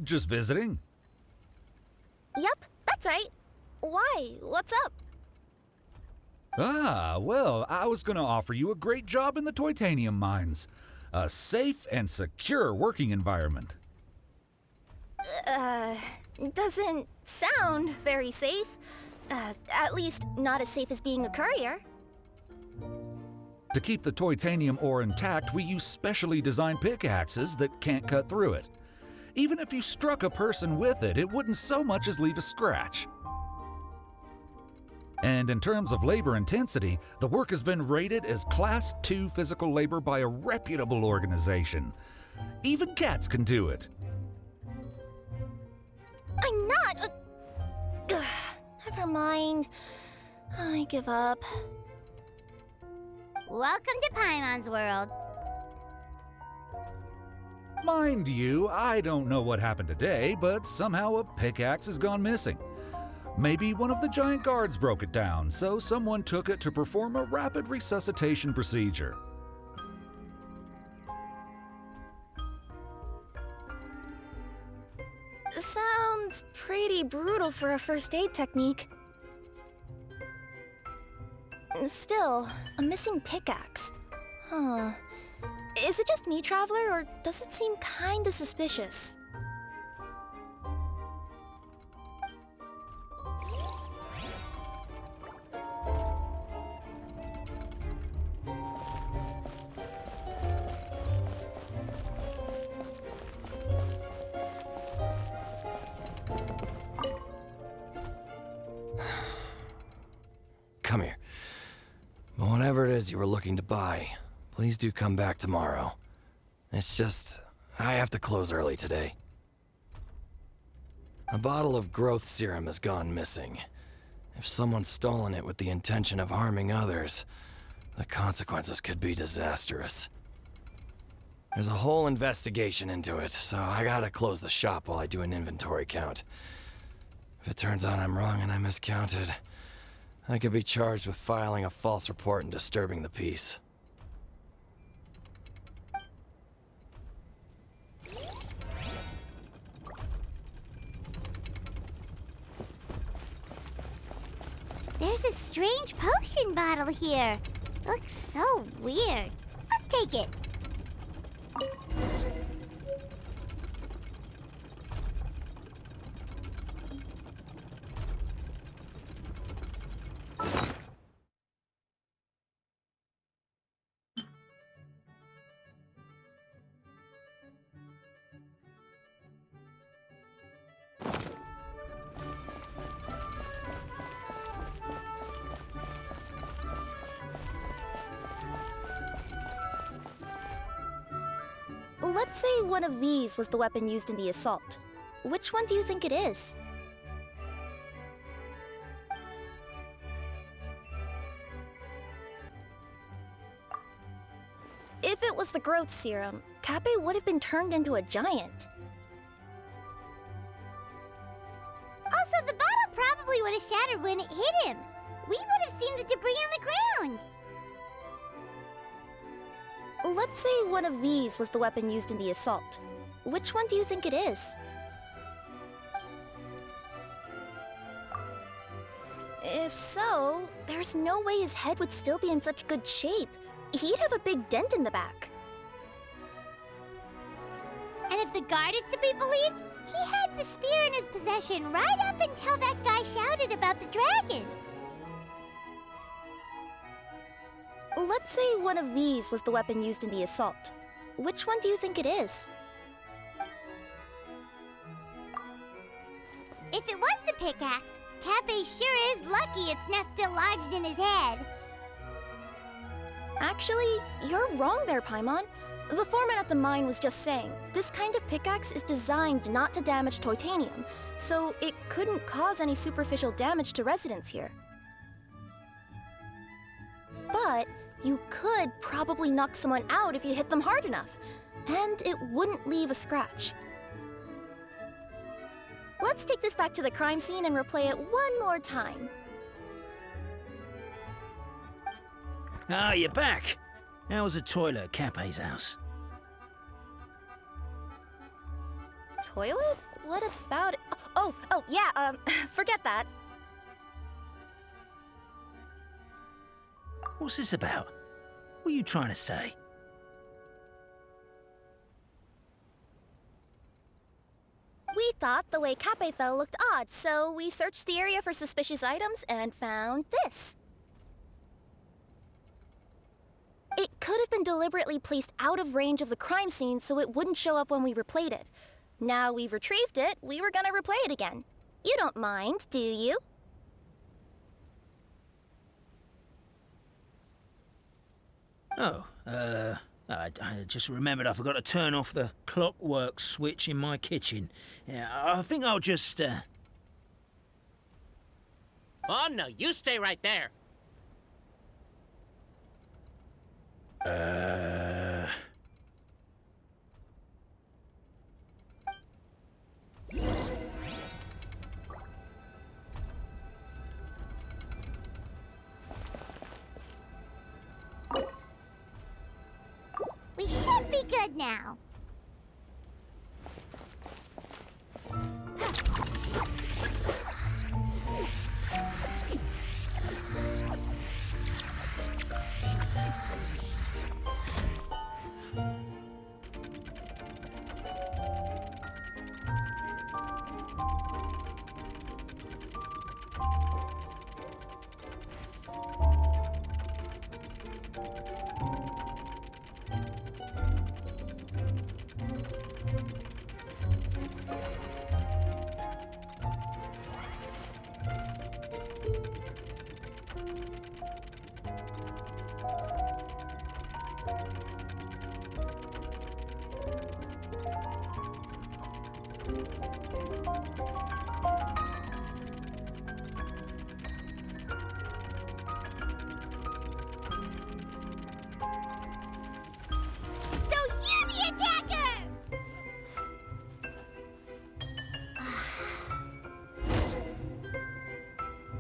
Just visiting? Yep, that's right. Why? What's up? Ah, well, I was gonna offer you a great job in the Titanium mines. A safe and secure working environment. Doesn't sound very safe. At least not as safe as being a courier. To keep the titanium ore intact, we use specially designed pickaxes that can't cut through it. Even if you struck a person with it, it wouldn't so much as leave a scratch. And in terms of labor intensity, the work has been rated as Class 2 physical labor by a reputable organization. Even cats can do it. I'm not. Never mind. I give up. Welcome to Paimon's world. Mind you, I don't know what happened today, but somehow a pickaxe has gone missing. Maybe one of the giant guards broke it down, so someone took it to perform a rapid resuscitation procedure. Sounds pretty brutal for a first aid technique. Still, a missing pickaxe. Huh. Is it just me, Traveler, or does it seem kinda suspicious? Come here. Whatever it is you were looking to buy, please do come back tomorrow. It's just, I have to close early today. A bottle of growth serum has gone missing. If someone's stolen it with the intention of harming others, the consequences could be disastrous. There's a whole investigation into it, so I gotta close the shop while I do an inventory count. If it turns out I'm wrong and I miscounted, I could be charged with filing a false report and disturbing the peace. There's a strange potion bottle here. Looks so weird. Let's take it. Let's say one of these was the weapon used in the assault. Which one do you think it is? If it was the growth serum, Kappe would have been turned into a giant. Also, the bottle probably would have shattered when it hit him. We would have seen the debris on the ground. Let's say one of these was the weapon used in the assault. Which one do you think it is? If so, there's no way his head would still be in such good shape. He'd have a big dent in the back. And if the guard is to be believed, he had the spear in his possession right up until that guy shouted about the dragon. Let's say one of these was the weapon used in the assault. Which one do you think it is? If it was the pickaxe, Kappe sure is lucky it's not still lodged in his head. Actually, you're wrong there, Paimon. The foreman at the mine was just saying, this kind of pickaxe is designed not to damage titanium, so it couldn't cause any superficial damage to residents here. But you could probably knock someone out if you hit them hard enough, and it wouldn't leave a scratch. Let's take this back to the crime scene and replay it one more time. Ah, you're back. How was the toilet at Cappe's house? toilet? What about it? Oh, yeah, forget that. What's this about? What are you trying to say? We thought the way Cape fell looked odd, so we searched the area for suspicious items and found this. It could have been deliberately placed out of range of the crime scene so it wouldn't show up when we replayed it. Now we've retrieved it, we were gonna replay it again. You don't mind, do you? Oh, I just remembered I forgot to turn off the clockwork switch in my kitchen. Yeah, I think I'll just, Oh, no, you stay right there. We should be good now.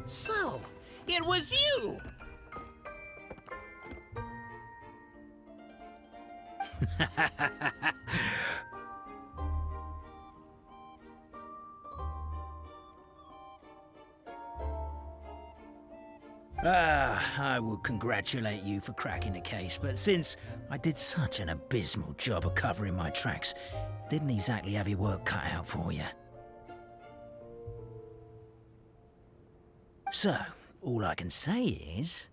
So, it was you! I would congratulate you for cracking the case, but since I did such an abysmal job of covering my tracks, didn't exactly have your work cut out for you. So, all I can say is...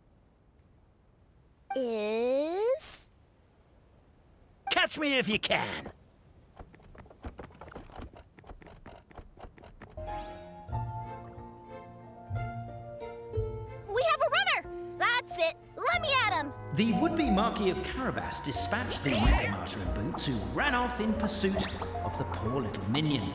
Catch me if you can! We have a runner! That's it! Let me at him! The would-be Marquis of Carabas dispatched the Necomata in boots, who ran off in pursuit of the poor little minion.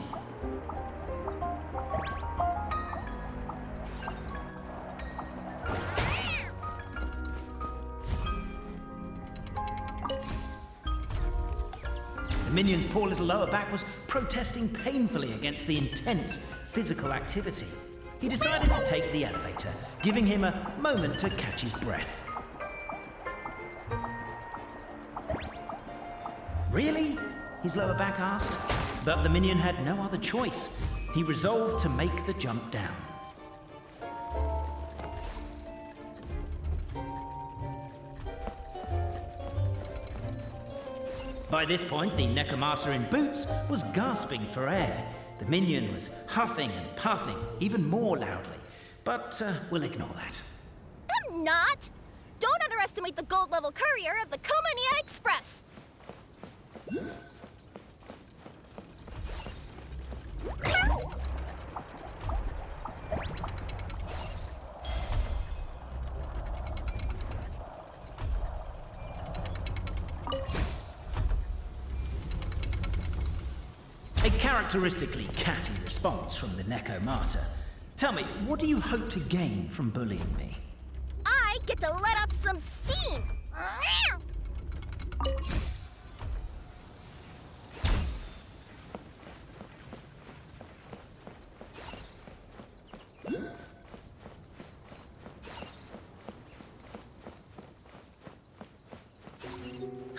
The minion's poor little lower back was protesting painfully against the intense physical activity. He decided to take the elevator, giving him a moment to catch his breath. Really? His lower back asked. But the minion had no other choice. He resolved to make the jump down. By this point, the Necomata in boots was gasping for air. The minion was huffing and puffing, even more loudly. But we'll ignore that. I'm not! Don't underestimate the gold-level courier of the Komania Express! A characteristically catty response from the Necomata. Tell me, what do you hope to gain from bullying me? I get to let off some steam!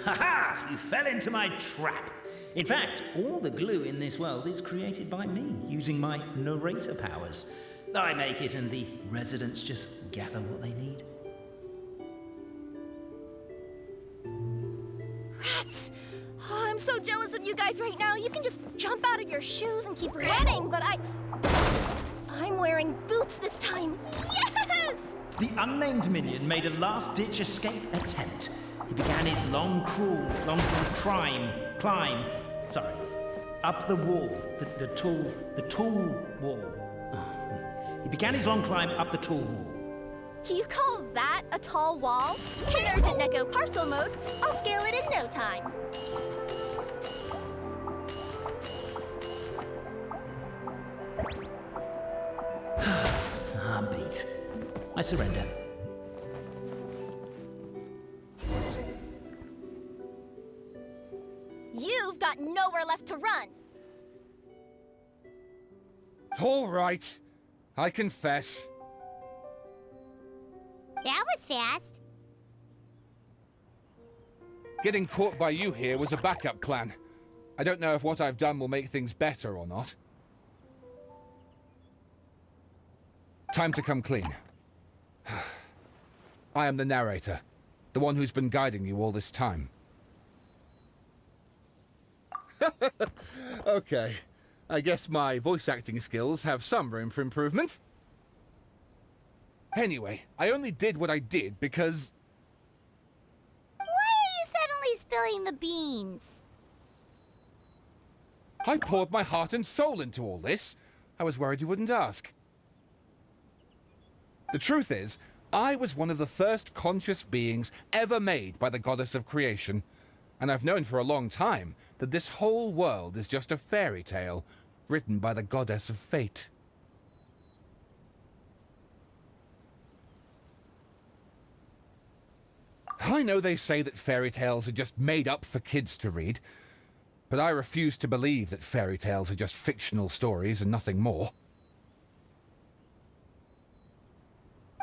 Ha-ha! You fell into my trap. In fact, all the glue in this world is created by me, using my narrator powers. I make it and the residents just gather what they need. Rats! Oh, I'm so jealous of you guys right now. You can just jump out of your shoes and keep running, but I'm wearing boots this time. Yes! The unnamed minion made a last-ditch escape attempt. He began his long climb, up the wall, the tall wall. He began his long climb up the tall wall. You call that a tall wall? In urgent Neko parcel mode, I'll scale it in no time. I'm beat. I surrender. You've got nowhere left to run. All right. I confess. That was fast. Getting caught by you here was a backup plan. I don't know if what I've done will make things better or not. Time to come clean. I am the narrator, the one who's been guiding you all this time. Okay, I guess my voice acting skills have some room for improvement. Anyway, I only did what I did because... Why are you suddenly spilling the beans? I poured my heart and soul into all this. I was worried you wouldn't ask. The truth is, I was one of the first conscious beings ever made by the goddess of creation, and I've known for a long time that this whole world is just a fairy tale written by the goddess of fate. I know they say that fairy tales are just made up for kids to read, but I refuse to believe that fairy tales are just fictional stories and nothing more.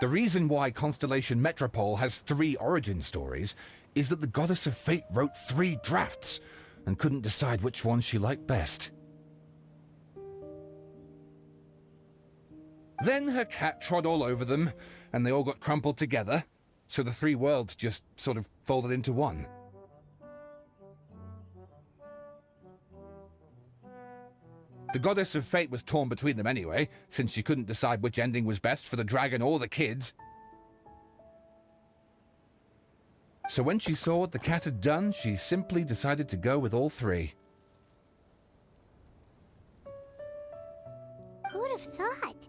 The reason why Constellation Metropole has 3 origin stories is that the Goddess of Fate wrote 3 drafts and couldn't decide which one she liked best. Then her cat trod all over them, and they all got crumpled together, so the 3 worlds just sort of folded into one. The Goddess of Fate was torn between them anyway, since she couldn't decide which ending was best for the dragon or the kids. So when she saw what the cat had done, she simply decided to go with all 3. Who would have thought?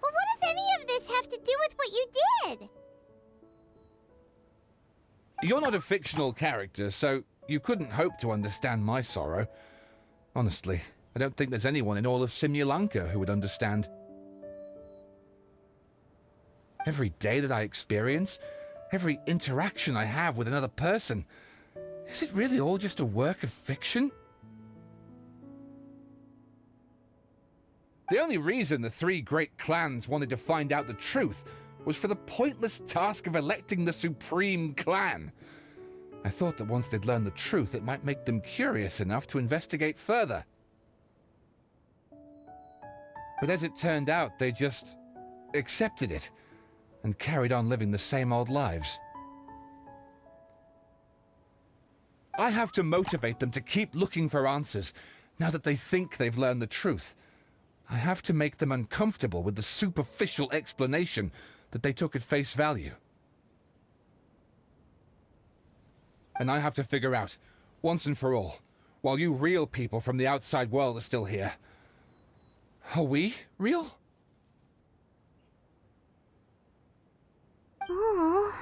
But what does any of this have to do with what you did? You're not a fictional character, so you couldn't hope to understand my sorrow. Honestly, I don't think there's anyone in all of Simulanka who would understand. Every day that I experience, every interaction I have with another person, is it really all just a work of fiction? The only reason the 3 great clans wanted to find out the truth was for the pointless task of electing the supreme clan. I thought that once they'd learned the truth, it might make them curious enough to investigate further. But as it turned out, they just accepted it and carried on living the same old lives. I have to motivate them to keep looking for answers now that they think they've learned the truth. I have to make them uncomfortable with the superficial explanation that they took at face value. And I have to figure out, once and for all, while you real people from the outside world are still here, are we real? Aww.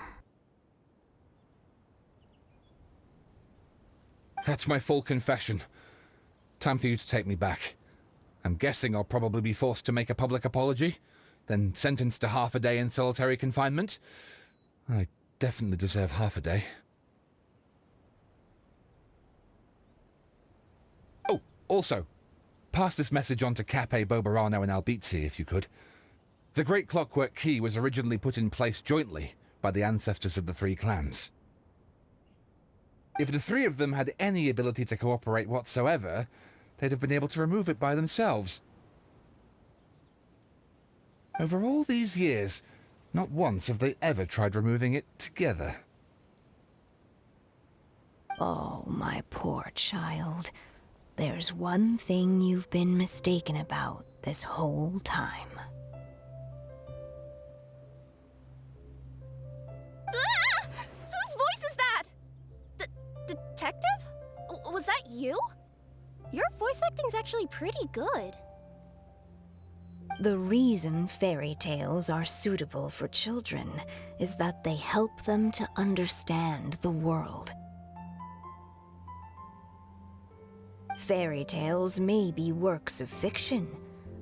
That's my full confession. Time for you to take me back. I'm guessing I'll probably be forced to make a public apology, then sentenced to half a day in solitary confinement. I definitely deserve half a day. Oh, also, pass this message on to Cape, Bobarano, and Albizzi, if you could. The Great Clockwork Key was originally put in place jointly by the ancestors of the 3 clans. If the three of them had any ability to cooperate whatsoever, they'd have been able to remove it by themselves. Over all these years, not once have they ever tried removing it together. Oh, my poor child. There's one thing you've been mistaken about this whole time. Ah! Whose voice is that? Detective? Was that you? Your voice acting's actually pretty good. The reason fairy tales are suitable for children is that they help them to understand the world. Fairy tales may be works of fiction,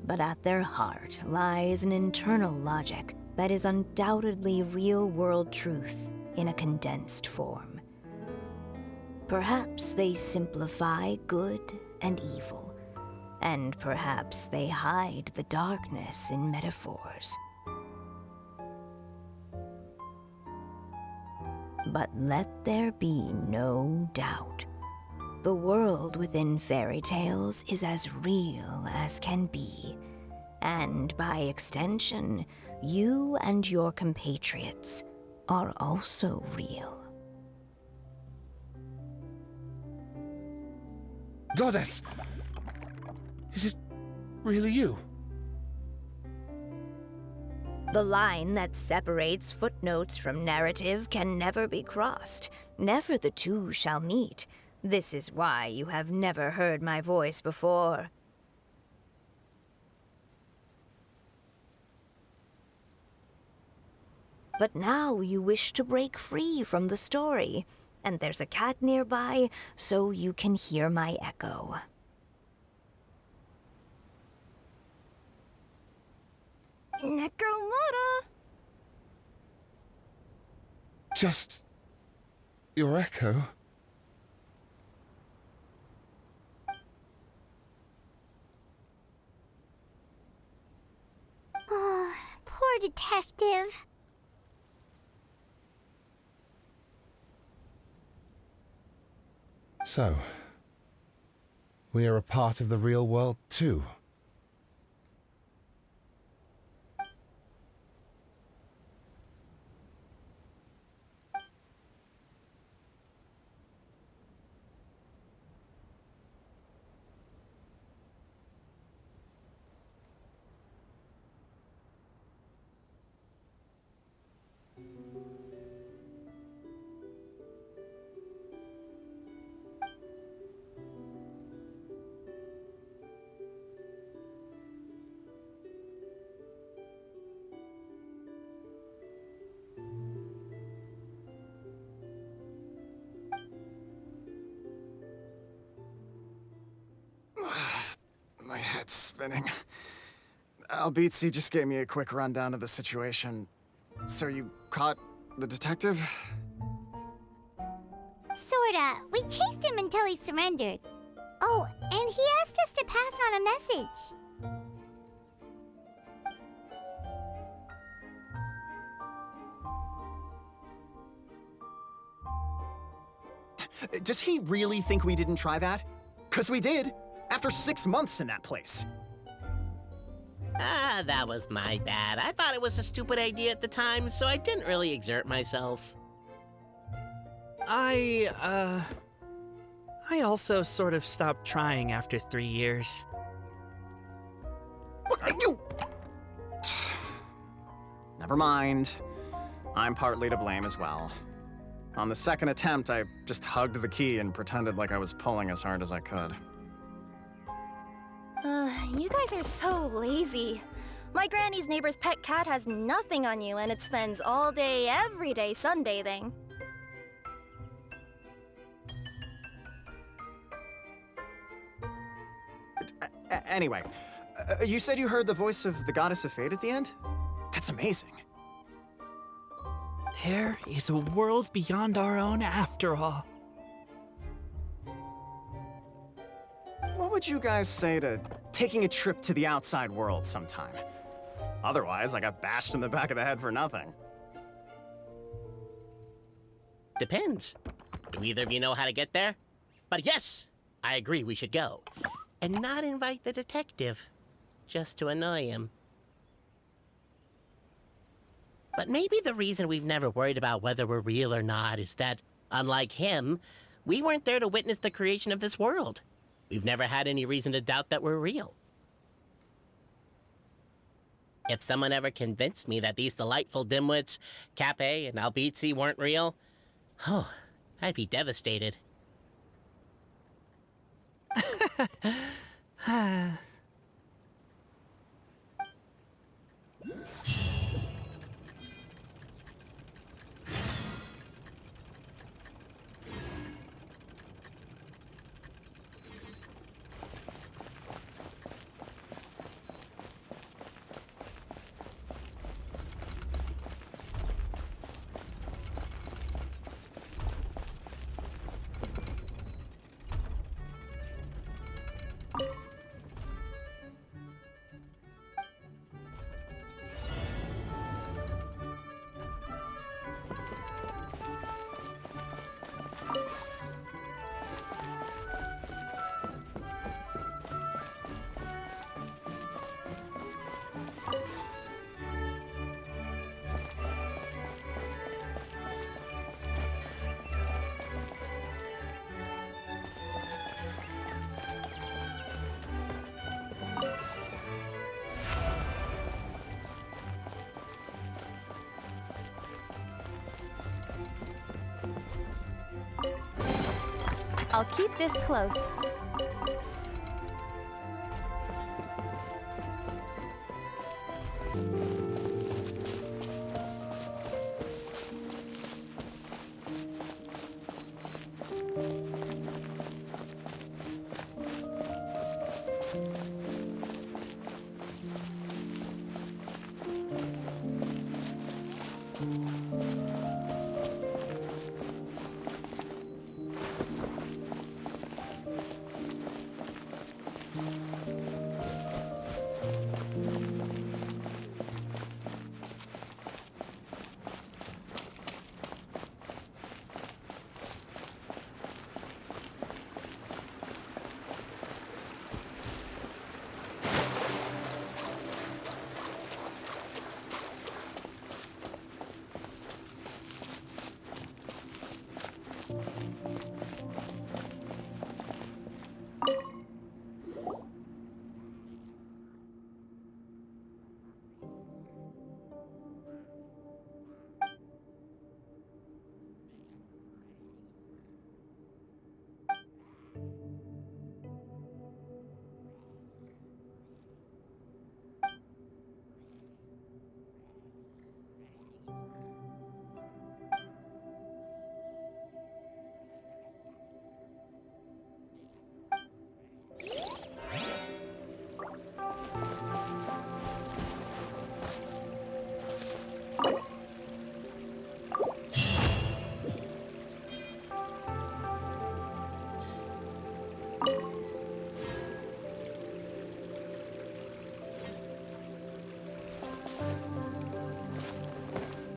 but at their heart lies an internal logic that is undoubtedly real-world truth in a condensed form. Perhaps they simplify good and evil, and perhaps they hide the darkness in metaphors. But let there be no doubt. The world within fairy tales is as real as can be, and by extension, you and your compatriots are also real. Goddess! Is it really you? The line that separates footnotes from narrative can never be crossed. Never the two shall meet. This is why you have never heard my voice before. But now you wish to break free from the story, and there's a cat nearby, so you can hear my echo. Necromora! Just your echo? Oh, poor detective. So, we are a part of the real world too. My head's spinning. Albizzi just gave me a quick rundown of the situation. So you caught the detective? Sorta. We chased him until he surrendered. Oh, and he asked us to pass on a message. Does he really think we didn't try that? 'Cause we did, after 6 months in that place. Ah, that was my bad. I thought it was a stupid idea at the time, so I didn't really exert myself. I also sort of stopped trying after 3 years. Never mind. I'm partly to blame as well. On the second attempt, I just hugged the key and pretended like I was pulling as hard as I could. You guys are so lazy. My granny's neighbor's pet cat has nothing on you, and it spends all day, every day sunbathing. Anyway, you said you heard the voice of the Goddess of Fate at the end? That's amazing. There is a world beyond our own after all. What would you guys say to taking a trip to the outside world sometime? Otherwise, I got bashed in the back of the head for nothing. Depends. Do either of you know how to get there? But yes, I agree we should go. And not invite the detective, just to annoy him. But maybe the reason we've never worried about whether we're real or not is that, unlike him, we weren't there to witness the creation of this world. We've never had any reason to doubt that we're real. If someone ever convinced me that these delightful dimwits, Cape and Albizzi, weren't real, I'd be devastated. I'll keep this close.